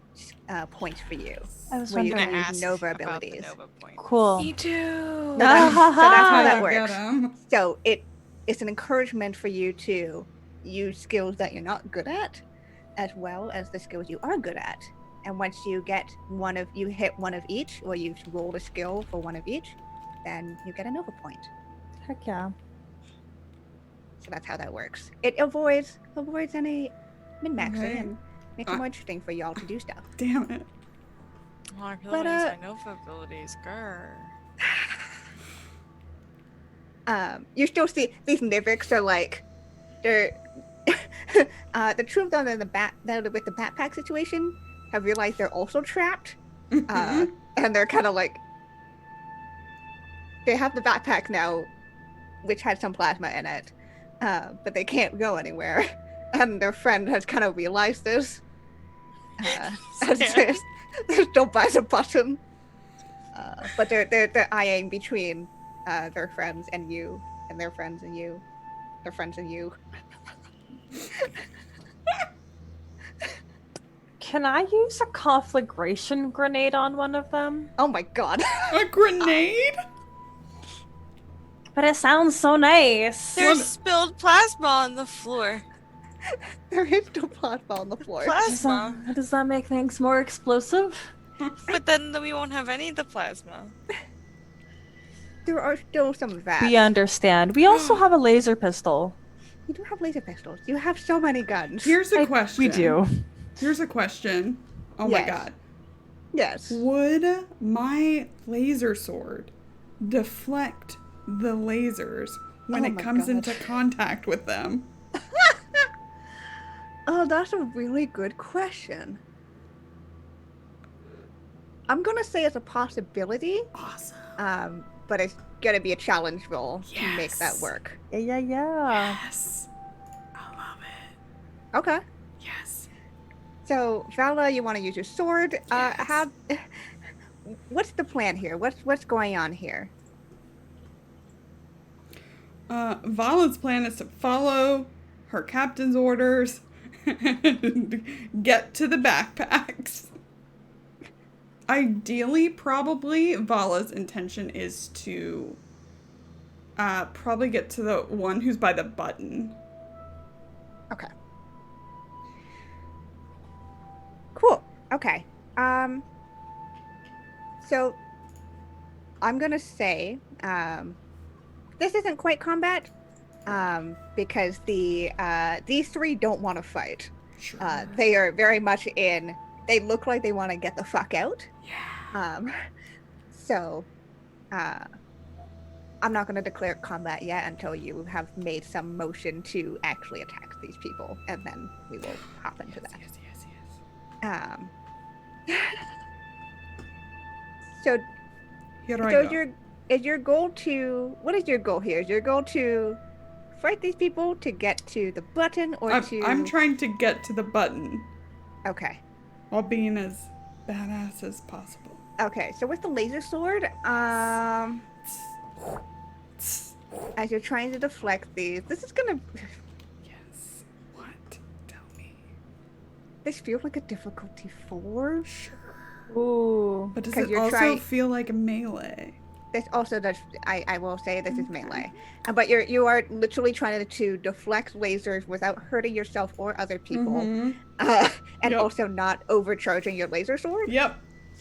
points for you. I was Where you wondering. can use Nova abilities. The Nova point. Cool. Me too. So that's how that I works. get 'em. So it's an encouragement for you to use skills that you're not good at, as well as the skills you are good at. And once you hit one of each, or you've rolled a skill for one of each, then you get a Nova point. Heck yeah. So that's how that works. It avoids any min-maxing Okay. and makes it more interesting for y'all to do stuff. Damn it. Oh, I really But, want to use my Nova abilities. Grr. You still see these Nivix are like, they're the two of them in that are with the backpack situation have realized they're also trapped, and they're kind of like, they have the backpack now, which has some plasma in it, but they can't go anywhere, and their friend has kind of realized this. As they're still by the button, but they're eyeing between their friends and you, and their friends and you, their friends and you. Can I use a conflagration grenade on one of them? Oh my god. A grenade? But it sounds so nice. There's spilled plasma on the floor. There is no plasma on the floor. Plasma? Does that make things more explosive? But then we won't have any of the plasma. There are still some vats. We understand. We also have a laser pistol. You do have laser pistols. You have so many guns. Here's a question. We do. Here's a question. Oh my Yes. god. Yes. Would my laser sword deflect the lasers when Oh it my comes God. into contact with them? Oh, that's a really good question. I'm gonna say it's a possibility, Awesome. but it's gonna be a challenge roll to make that Yes. work. Yeah. Yes. I love it. Okay. Yes. So, Valla, you want to use your sword. Yes. How? What's the plan here? What's going on here? Vala's plan is to follow her captain's orders and get to the backpacks. Ideally, probably, Vala's intention is to probably get to the one who's by the button. Okay. Cool. Okay. So I'm gonna say this isn't quite combat because these three don't want to fight. Sure. They are very much in. They look like they want to get the fuck out. Yeah. So I'm not going to declare combat yet until you have made some motion to actually attack these people, and then we will hop into that. Yes. So Here I so go. is your goal to, what is your goal here? Is your goal to fight these people, to get to the button, or I'm trying to get to the button Okay. while being as badass as possible. Okay, so with the laser sword, as you're trying to deflect these, this is gonna, Yes. What? Tell me. this feels like a difficulty 4. Sure. Ooh. But does 'Cause it you're also trying- feel like a melee? This also does, I will say this is melee. But you are literally trying to deflect lasers without hurting yourself or other people, Mhm. and Yep. also not overcharging your laser sword. Yep.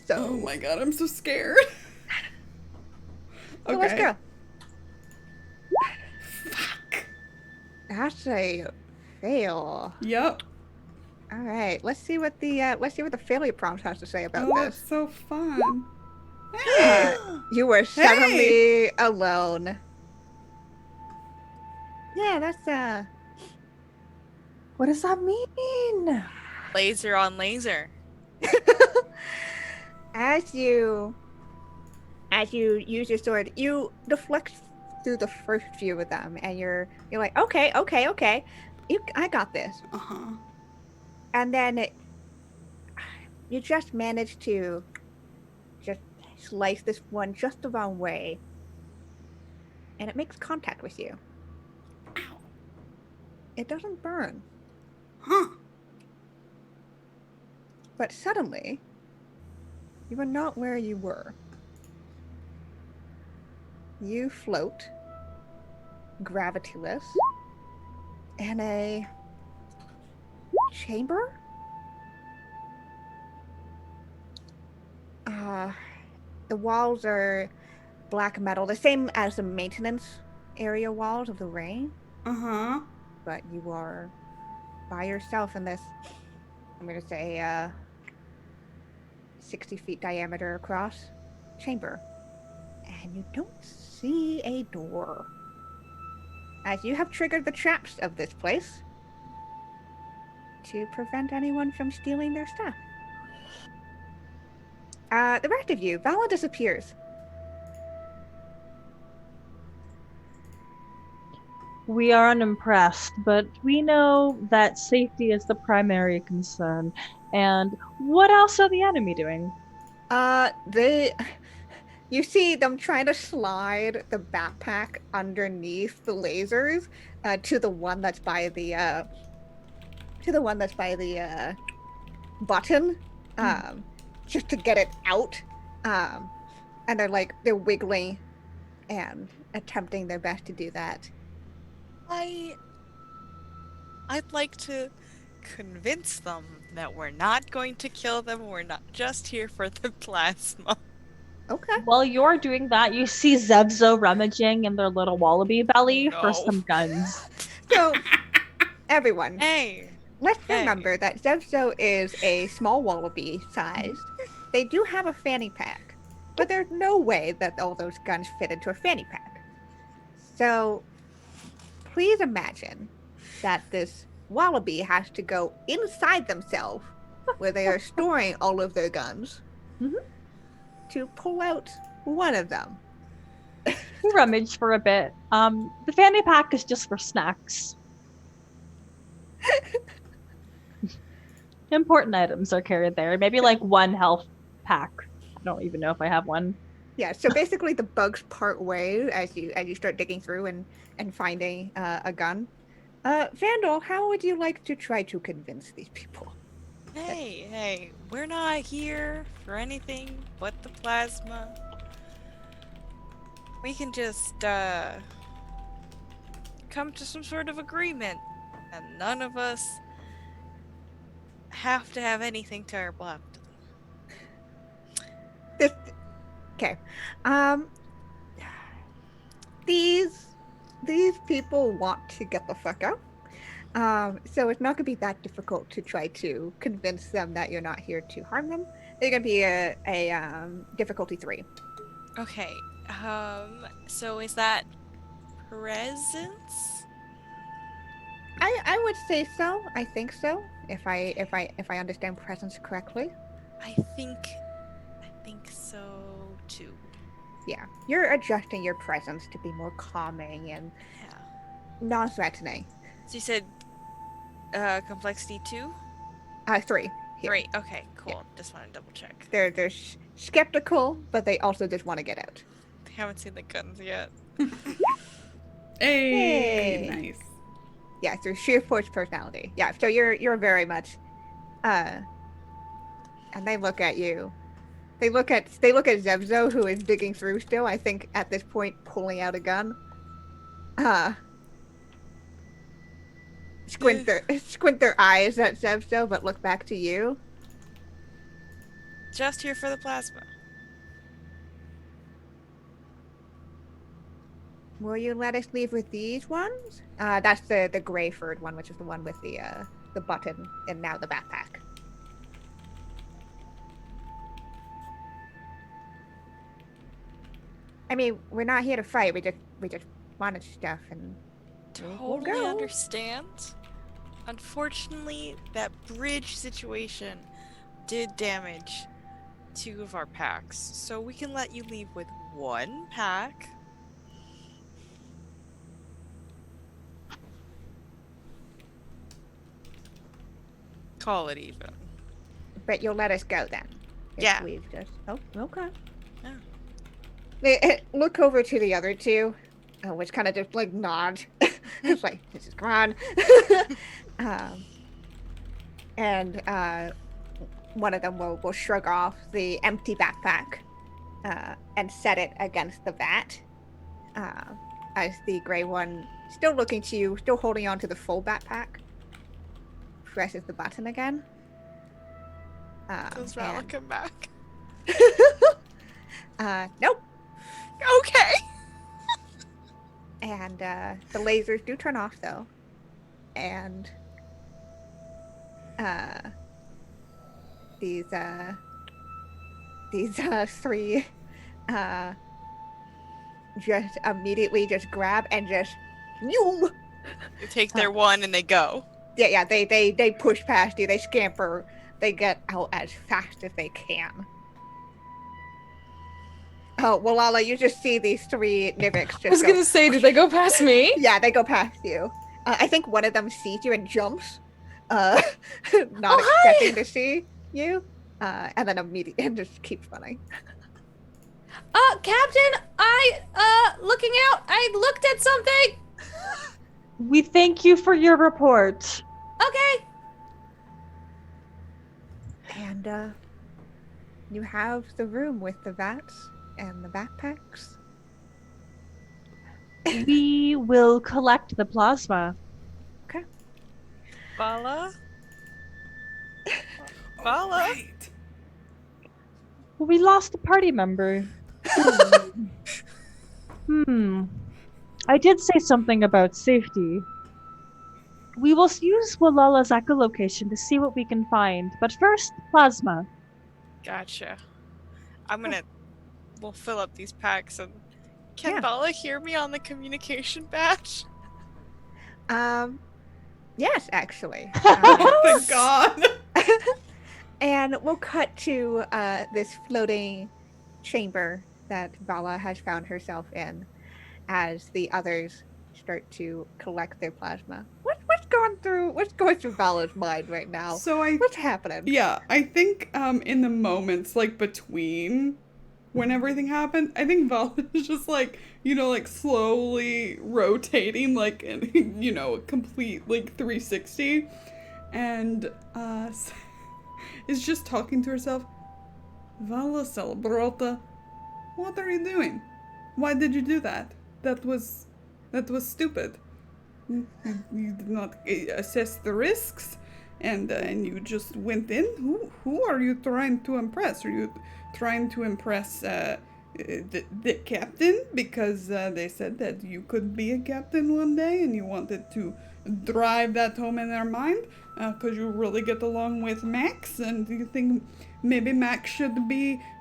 So, Oh my god, I'm so scared. so let's go. Fuck. That's a fail. Yep. All right, let's see what the failure prompt has to say about Oh, this. it's so fun. You were suddenly alone. Yeah, that's What does that mean? Laser on laser. as you use your sword, you deflect through the first few of them, and you're like, okay, I got this. Uh-huh. And then you just manage to just slice this one just the wrong way, and it makes contact with you. Ow. It doesn't burn, Huh. but suddenly you are not where you were. You float, gravityless, in a chamber? The walls are black metal, the same as the maintenance area walls of the ring, Uh-huh. but you are by yourself in this, I'm gonna say, 60 feet diameter across chamber. And you don't see a door, as you have triggered the traps of this place to prevent anyone from stealing their stuff. The rest of you, Valla disappears. We are unimpressed, but we know that safety is the primary concern. And what else are the enemy doing? You see them trying to slide the backpack underneath the lasers to the one that's by the button, just to get it out. And they're wiggling and attempting their best to do that. I I'd like to convince them that we're not going to kill them. We're not just here for the plasma. Okay. While you're doing that, you see Zev'xo rummaging in their little wallaby belly for No. some guns. So, everyone, Hey. let's Hey. remember that Zev'xo is a small wallaby sized. They do have a fanny pack, but there's no way that all those guns fit into a fanny pack. So, please imagine that this wallaby has to go inside themselves, where they are storing all of their guns, to pull out one of them. You rummage for a bit. The fanny pack is just for snacks. Important items are carried there. Maybe like one health pack. I don't even know if I have one. Yeah, so basically the bugs part way as you start digging through and finding a gun. Vandil, how would you like to try to convince these people? Hey, we're not here for anything but the plasma. We can just, come to some sort of agreement, and none of us have to have anything terrible happen to them. Okay. These people want to get the fuck out. So it's not going to be that difficult to try to convince them that you're not here to harm them. They're going to be a difficulty 3. Okay, so is that presence? I would say so. I think so. If I understand presence correctly. I think so too. Yeah, you're adjusting your presence to be more calming and Yeah. non-threatening. So you said, complexity 2? 3. Here. 3, okay, cool. Yeah. Just want to double check. They're skeptical, but they also just want to get out. They haven't seen the guns yet. Hey, Yay. nice. Yeah, through sheer force personality. Yeah, so you're very much and they look at you. They look at Zev'xo, who is digging through still, I think at this point pulling out a gun. Squint their eyes at Zev'xo, but look back to you. Just here for the plasma. Will you let us leave with these ones? That's the gray furred one, which is the one with the button and now the backpack. I mean, we're not here to fight. We just wanted stuff and we'll Totally go. understand. Unfortunately, that bridge situation did damage 2 of our packs, so we can let you leave with 1 pack. Call it even. But you'll let us go then. If Yeah. We've just... Oh, okay. Yeah. They look over to the other two, which kind of just like nod. It's like, this is gone. And one of them will shrug off the empty backpack and set it against the vat. As the gray one, still looking to you, still holding on to the full backpack, presses the button again. Does Valla come back? Nope. Okay. And the lasers do turn off though. And these 3 just immediately just grab and just you They take their 1 and they go. yeah they push past you, they scamper, they get out as fast as they can. Oh, Wallahlah, you just see these 3 Nivix just I was go- gonna say, did they go past me? Yeah, they go past you. I think one of them sees you and jumps, not hi! expecting to see you, and then immediately and just keeps running. Captain, looking out, I looked at something! We thank you for your report. Okay. And you have the room with the vats and the backpacks. We will collect the plasma. Valla? Oh, Valla? right. We lost a party member. Hmm. I did say something about safety. We will use Wallahllah's echolocation to see what we can find, but first, plasma. Gotcha. We'll fill up these packs and can Yeah. Valla hear me on the communication badge? Yes, actually. Oh, thank God. And we'll cut to this floating chamber that Valla has found herself in as the others start to collect their plasma. What's going through Valla's mind right now? So What's happening? Yeah, I think in the moments like between when everything happened, I think Val is just like, like slowly rotating like in, a complete like 360 and is just talking to herself. Valla Celebrota, what are you doing? Why did you do that? That was stupid. You did not assess the risks, and you just went in. Who are you trying to impress? Are you trying to impress the captain because they said that you could be a captain one day, and you wanted to drive that home in their mind because you really get along with Max, and you think maybe Max should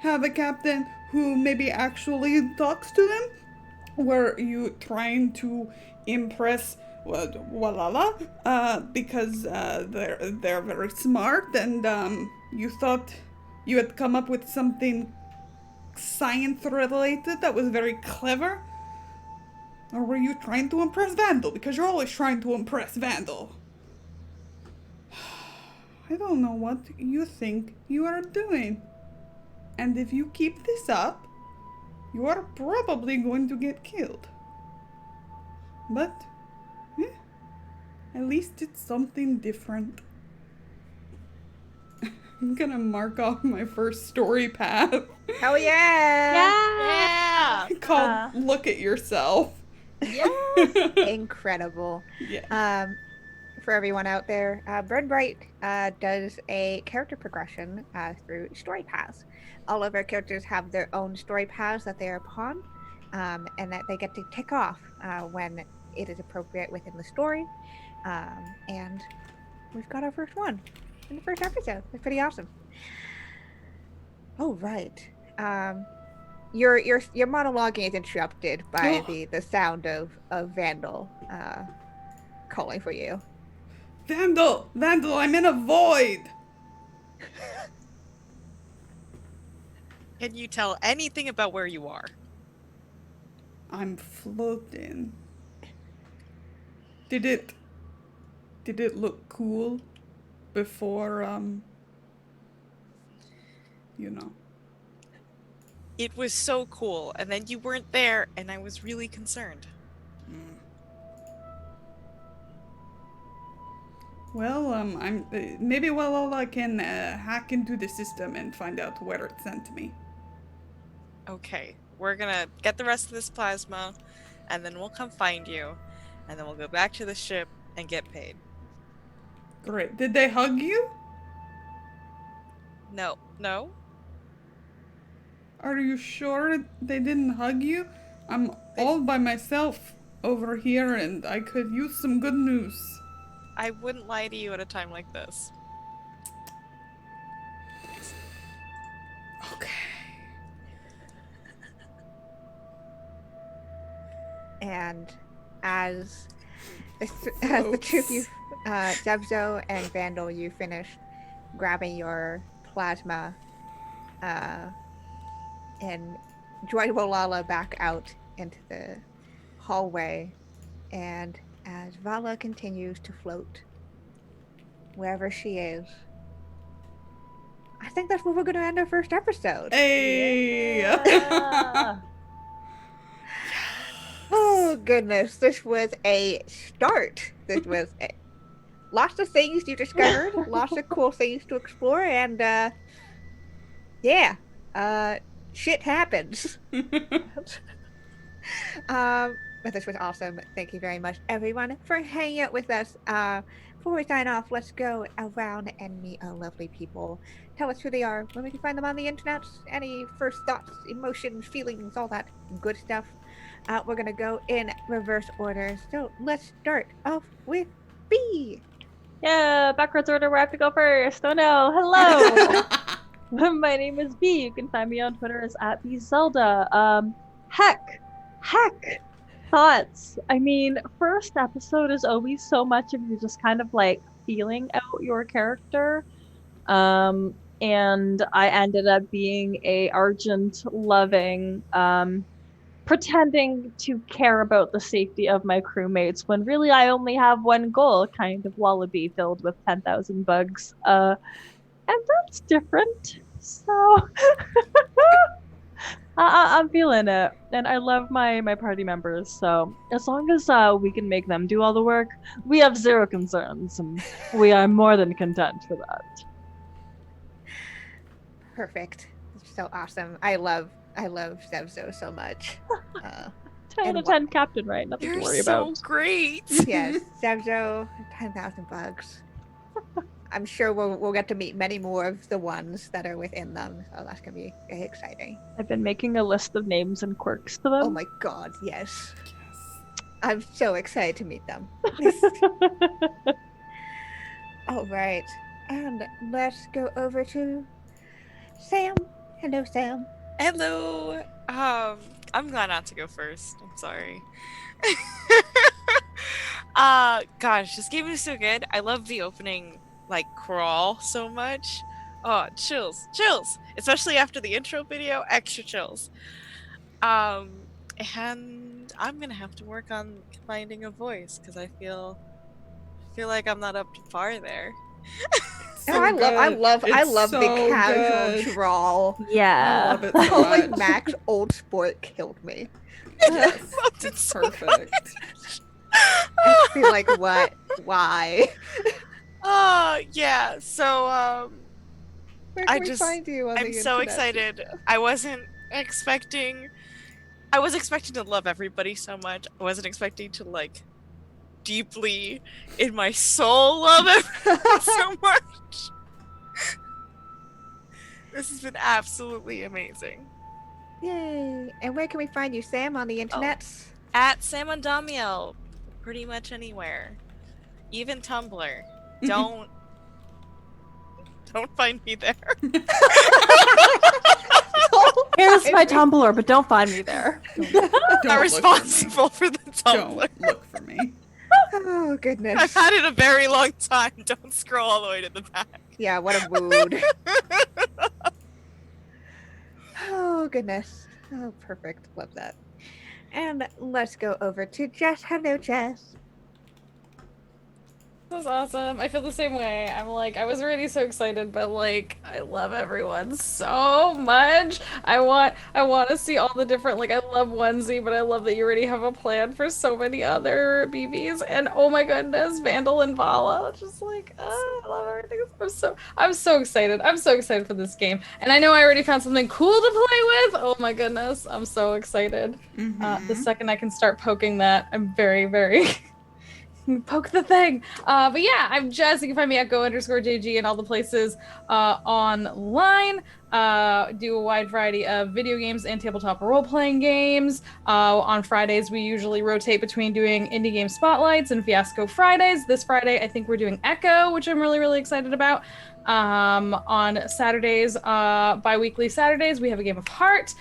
have a captain who maybe actually talks to them? Were you trying to impress Wallahlah because they're very smart and you thought you had come up with something science related that was very clever? Or were you trying to impress Vandil? Because you're always trying to impress Vandil. I don't know what you think you are doing. And if you keep this up, you are probably going to get killed. But, at least it's something different. I'm gonna mark off my first story path. Hell yeah! Yeah! Called Look at Yourself. Incredible. Yeah. For everyone out there, Burn Bryte does a character progression through story paths. All of our characters have their own story paths that they are upon, and that they get to tick off when it is appropriate within the story. And we've got our first one in the first episode. It's pretty awesome. Oh right. Your monologuing is interrupted by the sound of Vandil calling for you. Vandil, I'm in a void. Can you tell anything about where you are? I'm floating. Did it look cool before It was so cool, and then you weren't there, and I was really concerned. Well, I'm maybe Wallahlah can hack into the system and find out where it sent me. Okay, we're gonna get the rest of this plasma, and then we'll come find you, and then we'll go back to the ship and get paid. Great. Did they hug you? No. Are you sure they didn't hug you? I'm all by myself over here, and I could use some good news. I wouldn't lie to you at a time like this. Okay. And as the two of you, Zev'xo and Vandil, you finish grabbing your plasma and join Wallahlah back out into the hallway. And as Valla continues to float wherever she is, I think that's where we're going to end our first episode. Hey! Yeah. Oh goodness, this was a start. This was lots of things you discovered, lots of cool things to explore, and shit happens. But this was awesome. Thank you very much, everyone, for hanging out with us before we sign off, let's go around and meet our lovely people. Tell us who they are, where we can find them on the internet, any first thoughts, emotions, feelings, all that good stuff. We're gonna go in reverse order. So let's start off with B. Yeah, backwards order where I have to go first. Oh no, hello. My name is B. You can find me on Twitter as @bzelda. Heck, thoughts. I mean, first episode is always so much of you just kind of like feeling out your character. And I ended up being a Argent loving, pretending to care about the safety of my crewmates when really I only have one goal, kind of wallaby filled with 10,000 bugs. And that's different. So I'm feeling it, and I love my party members. So as long as we can make them do all the work, we have zero concerns, and we are more than content for that. Perfect. So awesome. I love Zev'xo so much. 10 out of 10 captain, right? Nothing You're to worry so about. great. Yes, Zev'xo, 10,000 bugs. I'm sure we'll get to meet many more of the ones that are within them, so that's gonna be very exciting. I've been making a list of names and quirks to them. Oh my god, yes. I'm so excited to meet them. All right, and let's go over to Sam. Hello, Sam. Hello. I'm glad not to go first. I'm sorry. Gosh, this game is so good. I love the opening like crawl so much. Oh, chills. Especially after the intro video, extra chills. And I'm gonna have to work on finding a voice because I feel like I'm not up to par there. So I love so the casual good. drawl. I Yeah. love it so Holy much. Max Old Sport killed me. Yes, It's it's so perfect. I feel like what? Why? Yeah. So Where I can we just- find you on I'm the so internet? excited. I was expecting to love everybody so much. I wasn't expecting to like deeply in my soul love everyone so much. This has been absolutely amazing. Yay! And where can we find you, Sam, on the internet? At Samondamiel, pretty much anywhere. Even Tumblr. Don't find me there. Here's my Tumblr, but don't find me there. I'm Don't not look for me. responsible for the Tumblr. Don't look for me. Oh goodness. I've had it a very long time. Don't scroll all the way to the back. Yeah, what a mood. Oh goodness. Oh, perfect. Love that. And let's go over to Jess. Hello, Jess. This is awesome. I feel the same way. I'm like, I was already so excited, but like, I love everyone so much. I want to see all the different, like, I love Onesie, but I love that you already have a plan for so many other BBs. And oh my goodness, Vandil and Valla. Just like, I love everything. I'm so excited. I'm so excited for this game. And I know I already found something cool to play with. Oh my goodness. I'm so excited. The second I can start poking that, I'm very, very poke the thing. But yeah, I'm Jess. You can find me at go_JG and all the places online. Do a wide variety of video games and tabletop role-playing games. On Fridays, we usually rotate between doing indie game spotlights and Fiasco Fridays. This Friday, I think we're doing Echo, which I'm really, really excited about. On Saturdays, bi-weekly Saturdays, we have a game of Heart,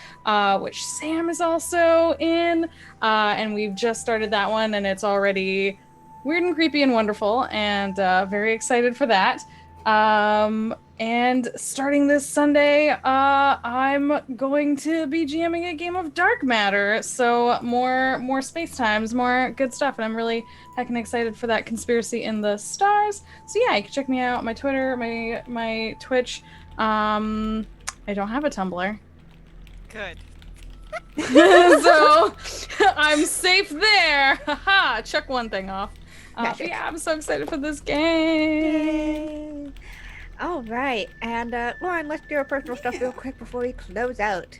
which Sam is also in. And we've just started that one, and it's already weird and creepy and wonderful, and very excited for that. And starting this Sunday, I'm going to be GMing a game of Dark Matter, so more space times, more good stuff, and I'm really heckin' excited for that Conspiracy in the Stars. So yeah, you can check me out, my Twitter, my Twitch. I don't have a Tumblr. Good. So I'm safe there. Haha, check one thing off. But yeah, I'm so excited for this game. Yay. All right, and Lauren, let's do our personal stuff real quick before we close out.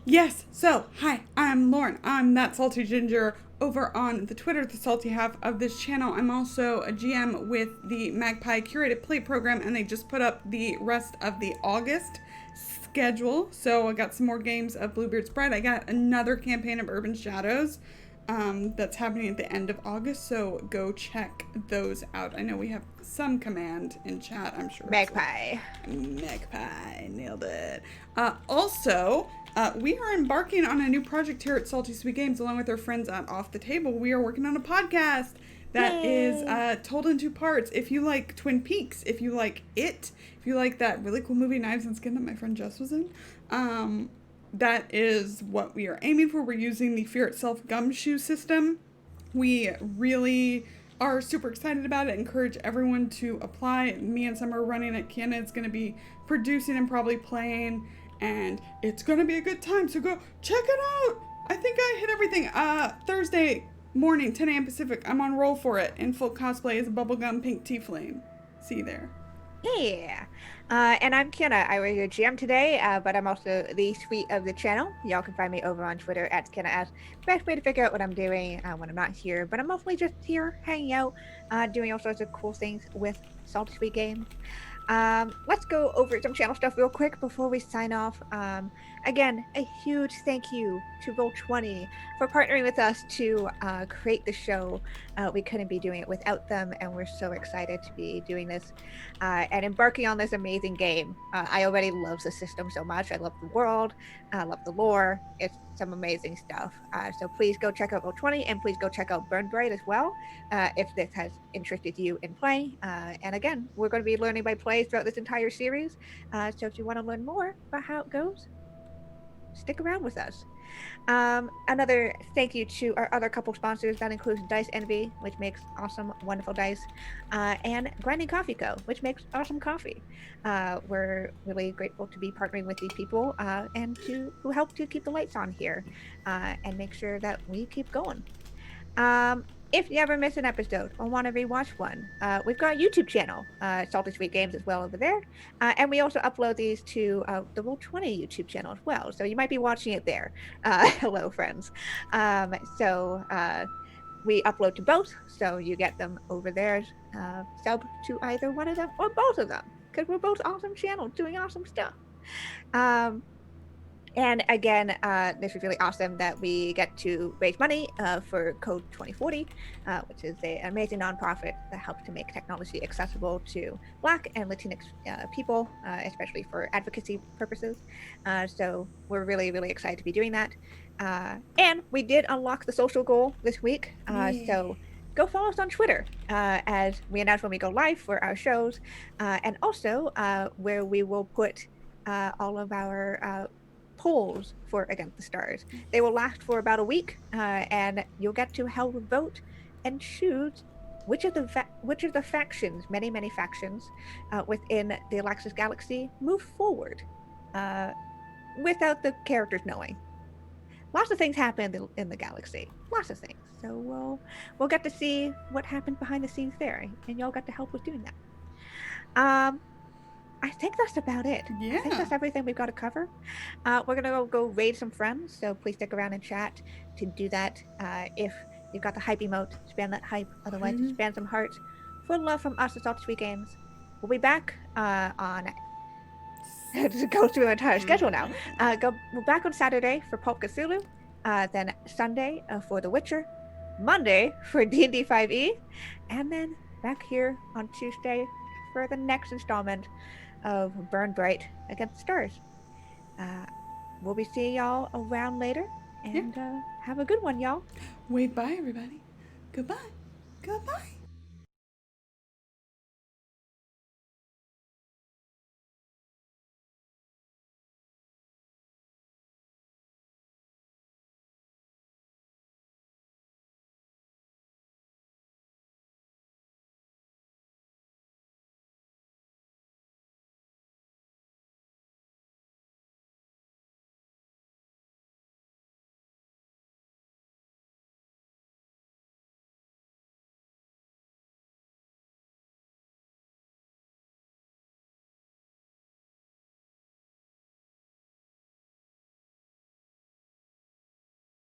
Yes, so, hi, I'm Lauren. I'm That Salty Ginger over on the Twitter, the salty half of this channel. I'm also a GM with the Magpie Curated Play program, and they just put up the rest of the August schedule. So I got some more games of Bluebeard's Bride. I got another campaign of Urban Shadows that's happening at the end of August, so go check those out. I know we have some command in chat, I'm sure. Magpie. Magpie, nailed it. Also, we are embarking on a new project here at Salty Sweet Games, along with our friends at Off the Table. We are working on a podcast that is told in two parts. If you like Twin Peaks, if you like It, if you like that really cool movie Knives and Skin that my friend Jess was in, that is what we are aiming for. We're using the Fear Itself gumshoe system. We really are super excited about it. Encourage everyone to apply. Me and Summer are running it. Kienna is going to be producing and probably playing, and it's going to be a good time. So go check it out. I think I hit everything. Thursday morning, 10 a.m. Pacific. I'm on roll for it in full cosplay as a bubblegum pink tea flame. See you there. Yeah. And I'm Kienna. I was your GM today, but I'm also the sweet of the channel. Y'all can find me over on Twitter at Kienna. Best way to figure out what I'm doing when I'm not here, but I'm mostly just here hanging out, doing all sorts of cool things with Salty Sweet Games. Let's go over some channel stuff real quick before we sign off. Again, a huge thank you to Roll20 for partnering with us to create the show. We couldn't be doing it without them, and we're so excited to be doing this and embarking on this amazing game. I already love the system so much. I love the world. I love the lore. It's some amazing stuff. So please go check out Roll20, and please go check out Burn Bryte as well if this has interested you in playing. And again, we're going to be learning by play throughout this entire series. So if you want to learn more about how it goes, stick around with us. Another thank you to our other couple sponsors. That includes Dice Envy, which makes awesome, wonderful dice, and Grinding Coffee Co., which makes awesome coffee. We're really grateful to be partnering with these people and who help to keep the lights on here and make sure that we keep going. If you ever miss an episode or want to rewatch one, we've got a YouTube channel, Salty Sweet Games as well over there. And we also upload these to the Roll20 YouTube channel as well. So you might be watching it there. Hello, friends. We upload to both, so you get them over there. Sub to either one of them or both of them, because we're both awesome channels doing awesome stuff. And again, this is really awesome that we get to raise money for Code 2040, which is an amazing nonprofit that helps to make technology accessible to Black and Latinx people, especially for advocacy purposes. So we're really, really excited to be doing that. And we did unlock the social goal this week. So go follow us on Twitter as we announce when we go live for our shows, and also where we will put all of our polls for Against the Stars. They will last for about a week, and you'll get to help vote and choose which of the factions, many factions within the Olaxis Galaxy, move forward without the characters knowing. Lots of things happen in the galaxy. Lots of things. So we'll get to see what happened behind the scenes there, and y'all got to help with doing that. I think that's about it. Yeah. I think that's everything we've got to cover. We're going to go raid some friends, so please stick around and chat to do that. If you've got the hype emote, spam that hype. Otherwise, spam some hearts. For love from us at Salty Sweet Games. We'll be back on... to go through the entire schedule now. We're back on Saturday for Pulp Cthulhu, then Sunday for The Witcher, Monday for D&D 5e, and then back here on Tuesday for the next installment of Burn Bryte Against the Stars. We'll be seeing y'all around later, and have a good one, y'all. Wave bye, everybody. Goodbye. Goodbye.